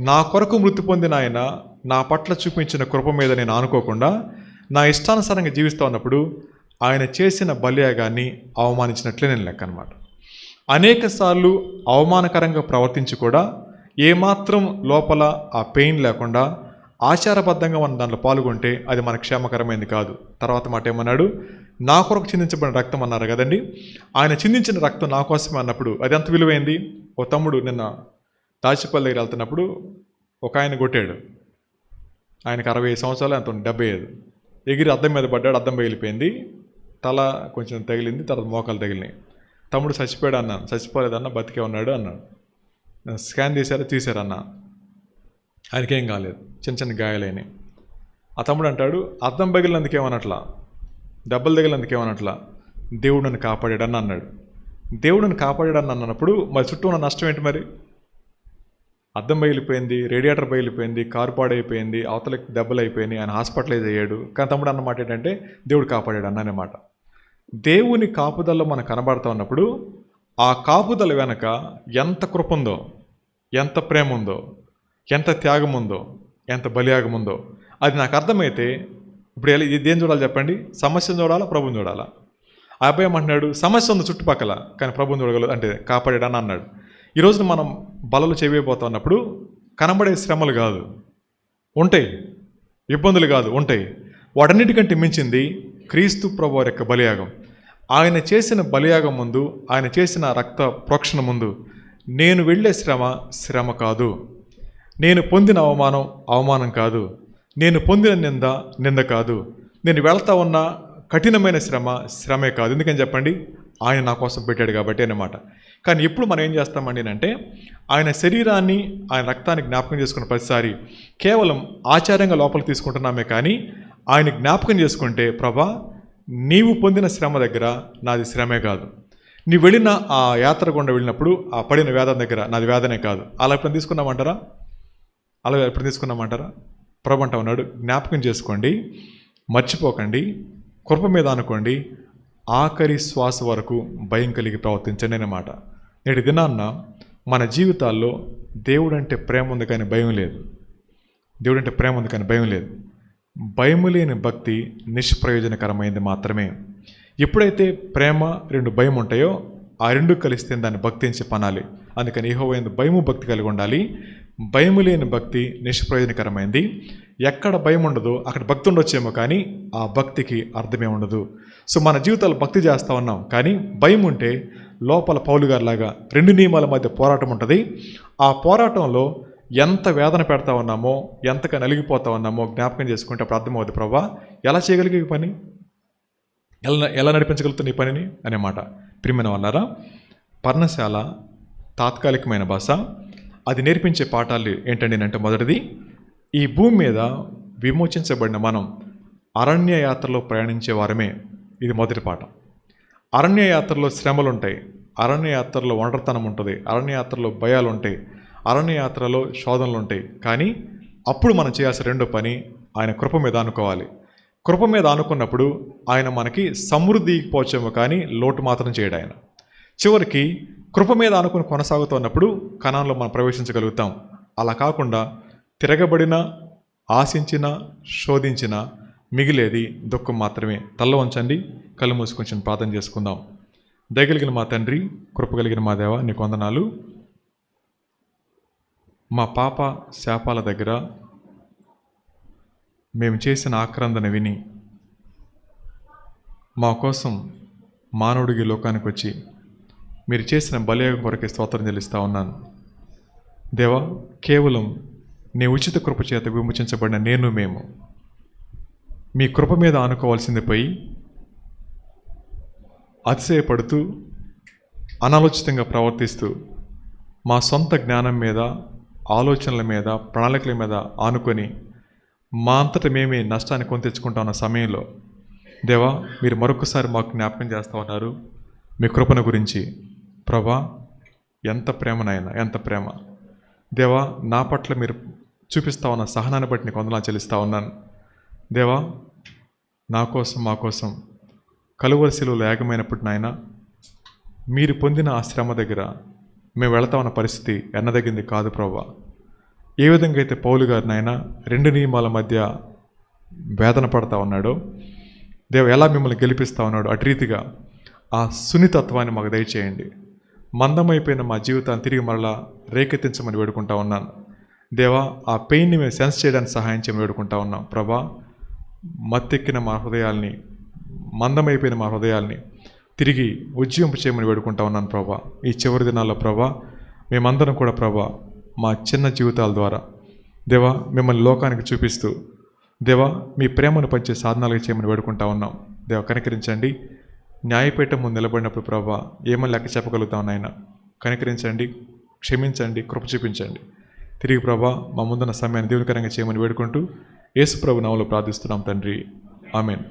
నా కొరకు మృతి పొందిన ఆయన నా పట్ల చూపించిన కృప మీద నేను ఆనుకోకుండా నా ఇష్టానుసారంగా జీవిస్తూ ఉన్నప్పుడు ఆయన చేసిన బలియాగాన్ని అవమానించినట్లే నేను లెక్క అనమాట. అనేక సార్లు అవమానకరంగా ప్రవర్తించి కూడా ఏమాత్రం లోపల ఆ పెయిన్ లేకుండా ఆచారబద్ధంగా మనం దాంట్లో పాల్గొంటే అది మన క్షేమకరమైనది కాదు. తర్వాత మాట ఏమన్నాడు? నా కొరకు చిందించబడిన రక్తం అన్నారు కదండి. ఆయన చిందించిన రక్తం నా కోసమే అన్నప్పుడు అది ఎంత విలువైంది. ఓ తమ్ముడు నిన్న దాచిపల్లి దగ్గర వెళ్తున్నప్పుడు ఒక ఆయన కొట్టాడు. ఆయనకు 60 సంవత్సరాలు, అంత 75. ఎగిరి అద్దం మీద పడ్డాడు, అద్దం పగిలిపోయింది, తల కొంచెం తగిలింది, తర్వాత మోకాలు తగిలినాయి. తమ్ముడు చచ్చిపోయాడు అన్నాను. చచ్చిపోలేదన్న, బతికే ఉన్నాడు అన్నాడు. స్కాన్ తీశారన్న, ఆయనకేం కాలేదు, చిన్న చిన్న గాయాలైనాయి. ఆ తమ్ముడు అంటాడు, అద్దం పగిలినందుకేమనట్లా, దెబ్బలు తగిలినందుకేమనట్లా, దేవుడు నన్ను కాపాడాడని అన్నాడు. దేవుడు నన్ను కాపాడాడని అన్నప్పుడు మరి చుట్టూ ఉన్న నష్టం ఏంటి? మరి అద్దం బయలిపోయింది, రేడియేటర్ బయలిపోయింది, కారు పాడైపోయింది, అవతలకి దెబ్బలు అయిపోయినాయి, ఆయన హాస్పిటలైజ్ అయ్యాడు. కానీ తమ్ముడు అన్నమాట ఏంటంటే దేవుడు కాపాడాడు అన్నమాట. దేవుని కాపుదల్లో మనకు కనబడుతూ ఉన్నప్పుడు ఆ కాపుదల వెనక ఎంత కృప ఉందో, ఎంత ప్రేమ ఉందో, ఎంత త్యాగం ఉందో, ఎంత బలియాగం ఉందో అది నాకు అర్థమైతే ఇప్పుడు ఇదేం చూడాలి చెప్పండి? సమస్యను చూడాలా, ప్రభుని చూడాలా? ఆ అబ్బాయి ఏమంటున్నాడు? సమస్య ఉంది చుట్టుపక్కల, కానీ ప్రభుని చూడగలదు అంటే కాపాడాడని అన్నాడు. ఈరోజు మనం బలలు చేయబోతా ఉన్నప్పుడు కనబడే శ్రమలు కాదు ఉంటాయి, ఇబ్బందులు కాదు ఉంటాయి. వాటన్నిటికంటే మించింది క్రీస్తు ప్రభువారి యొక్క బలియాగం. ఆయన చేసిన బలియాగం ముందు, ఆయన చేసిన రక్త ప్రోక్షణ ముందు నేను వెళ్ళే శ్రమ కాదు, నేను పొందిన అవమానం కాదు, నేను పొందిన నింద కాదు, నేను వెళ్తా ఉన్న కఠినమైన శ్రమే కాదు. ఎందుకని చెప్పండి? ఆయన నా కోసం పెట్టాడు కాబట్టి అన్నమాట. కానీ ఎప్పుడు మనం ఏం చేస్తామండి అంటే ఆయన శరీరాన్ని, ఆయన రక్తాన్ని జ్ఞాపకం చేసుకున్న ప్రతిసారి కేవలం ఆచారంగా లోపలికి తీసుకుంటున్నామే, కానీ ఆయన జ్ఞాపకం చేసుకుంటే ప్రభా నీవు పొందిన శ్రమ దగ్గర నాది శ్రమే కాదు, నీ వెళ్ళిన ఆ యాత్ర గుండా వెళ్ళినప్పుడు ఆ పడిన వేదన దగ్గర నాది వేదనే కాదు. అలా ఎప్పుడు తీసుకున్నామంటారా? ప్రభు అంటా ఉన్నాడు, జ్ఞాపకం చేసుకోండి, మర్చిపోకండి, కృప మీద అనుకోండి, ఆఖరి శ్వాస వరకు భయం కలిగి ప్రవర్తించండి అన్నమాట. నేటి దినాన్న మన జీవితాల్లో దేవుడంటే ప్రేమ ఉంది కానీ భయం లేదు. భయము లేని భక్తి నిష్ప్రయోజనకరమైంది మాత్రమే. ఎప్పుడైతే ప్రేమ, 2 భయం ఉంటాయో ఆ 2 కలిస్తే దాన్ని భక్తించి పనాలి. అందుకని యెహోవా యందు భయము, భక్తి కలిగి ఉండాలి. భయము లేని భక్తి నిష్ప్రయోజనకరమైంది. ఎక్కడ భయం ఉండదో అక్కడ భక్తి ఉండొచ్చేమో, కానీ ఆ భక్తికి అర్థమే ఉండదు. సో మన జీవితాలు భక్తి చేస్తూ ఉన్నాం, కానీ భయం ఉంటే లోపల పౌలు గారిలాగా 2 నియమాల మధ్య పోరాటం ఉంటుంది. ఆ పోరాటంలో ఎంత వేదన పెడతా ఉన్నామో, ఎంతగా నలిగిపోతా ఉన్నామో జ్ఞాపకం చేసుకుంటే అప్పుడు అర్థమవుతుంది, ప్రభా ఎలా చేయగలిగే ఈ పని, ఎలా నడిపించగలుగుతుంది ఈ పనిని అనే మాట. ప్రియమైన వాళ్ళారా, పర్ణశాల తాత్కాలికమైన భాష. అది నేర్పించే పాఠాలు ఏంటండి అంటే, మొదటిది, ఈ భూమి మీద విమోచించబడిన మనం అరణ్య యాత్రలో ప్రయాణించే వారమే. ఇది మొదటి పాఠం. అరణ్య యాత్రలో శ్రమలు ఉంటాయి, అరణ్యయాత్రలో ఒంటరితనం ఉంటుంది, అరణ్యయాత్రలో భయాలు ఉంటాయి, అరణ్యయాత్రలో శోధనలు ఉంటాయి. కానీ అప్పుడు మనం చేయాల్సిన రెండో పని ఆయన కృప మీద ఆనుకోవాలి. కృప మీద ఆనుకున్నప్పుడు ఆయన మనకి సమృద్ధి పోచేమో కానీ లోటు మాత్రం చేయడు. ఆయన చివరికి కృప మీద ఆనుకుని కొనసాగుతున్నప్పుడు కనాన్లో మనం ప్రవేశించగలుగుతాం. అలా కాకుండా తిరగబడిన, ఆశించిన, శోధించిన మిగిలేది దుఃఖం మాత్రమే. తల్ల వంచండి, కళ్ళు మూసి కొంచెం ప్రార్థన చేసుకుందాం. దయగలిగిన మా తండ్రి, కృపగలిగిన మా దేవ, నీకు వందనాలు. మా పాప శాపాల దగ్గర మేము చేసిన ఆక్రందన విని మా కోసం మానవుడికి లోకానికి వచ్చి మీరు చేసిన బలియాగం కొరకే స్తోత్రం చెల్లిస్తూ ఉన్నాను. దేవా, కేవలం నీ ఉచిత కృప చేత విమోచించబడిన మేము మీ కృప మీద ఆనుకోవాల్సింది పోయి అతిశయపడుతూ, అనాలోచితంగా ప్రవర్తిస్తూ, మా సొంత జ్ఞానం మీద, ఆలోచనల మీద, ప్రణాళికల మీద ఆనుకొని మా అంతటా మేమే నష్టాన్ని కొని తెచ్చుకుంటా ఉన్న సమయంలో దేవా, మీరు మరొకసారి మాకు జ్ఞాపకం చేస్తూ ఉన్నారు మీ కృపణ గురించి. ప్రభా, ఎంత ప్రేమ నాయన, ఎంత ప్రేమ దేవా. నా పట్ల మీరు చూపిస్తూ ఉన్న సహనాన్ని బట్టి నీకు వందనాలు చెల్లిస్తూ ఉన్నాను. దేవా, నా కోసం, మా కోసం కలువరి శిలువలో యాగమైనప్పుడు నాయన, మీరు పొందిన ఆ శ్రమ దగ్గర మేము వెళతా ఉన్న పరిస్థితి ఎన్నదగింది కాదు ప్రభా. ఏ విధంగా అయితే పౌలు గారు నాయన 2 నియమాల మధ్య వేదన పడతా ఉన్నాడో, దేవ ఎలా మిమ్మల్ని గెలిపిస్తూ ఉన్నాడో అటు రీతిగా ఆ సున్నితత్వాన్ని మాకు దయచేయండి. మందమైపోయిన మా జీవితాన్ని తిరిగి మరలా రేకెత్తించమని వేడుకుంటా ఉన్నాను. దేవా, ఆ పెయిన్ని మేము సెన్స్ చేయడానికి సహాయం చేయమని వేడుకుంటా ఉన్నాం. ప్రభా, మత్తెక్కిన మా హృదయాల్ని, మందమైపోయిన మా హృదయాల్ని తిరిగి ఉజ్జింపు చేయమని వేడుకుంటా ఉన్నాను ప్రభా. ఈ చివరి దినాల్లో ప్రభా, మేమందరం కూడా ప్రభా మా చిన్న జీవితాల ద్వారా దేవా మిమ్మల్ని లోకానికి చూపిస్తూ దేవా మీ ప్రేమను పంచే సాధనాలుగా చేయమని వేడుకుంటా ఉన్నాం. దేవా, కనికరించండి. న్యాయపీఠం ముందు నిలబడినప్పుడు ప్రభా ఏమని లెక్క చెప్పగలుగుతాం నాయన. కనికరించండి, క్షమించండి, కృప చూపించండి. తిరిగి ప్రభా మా ముందున్న సమయాన్ని దీవెనకరంగా చేయమని వేడుకుంటూ యేసు ప్రభు నామములో ప్రార్థిస్తున్నాం తండ్రి. ఆమేన్.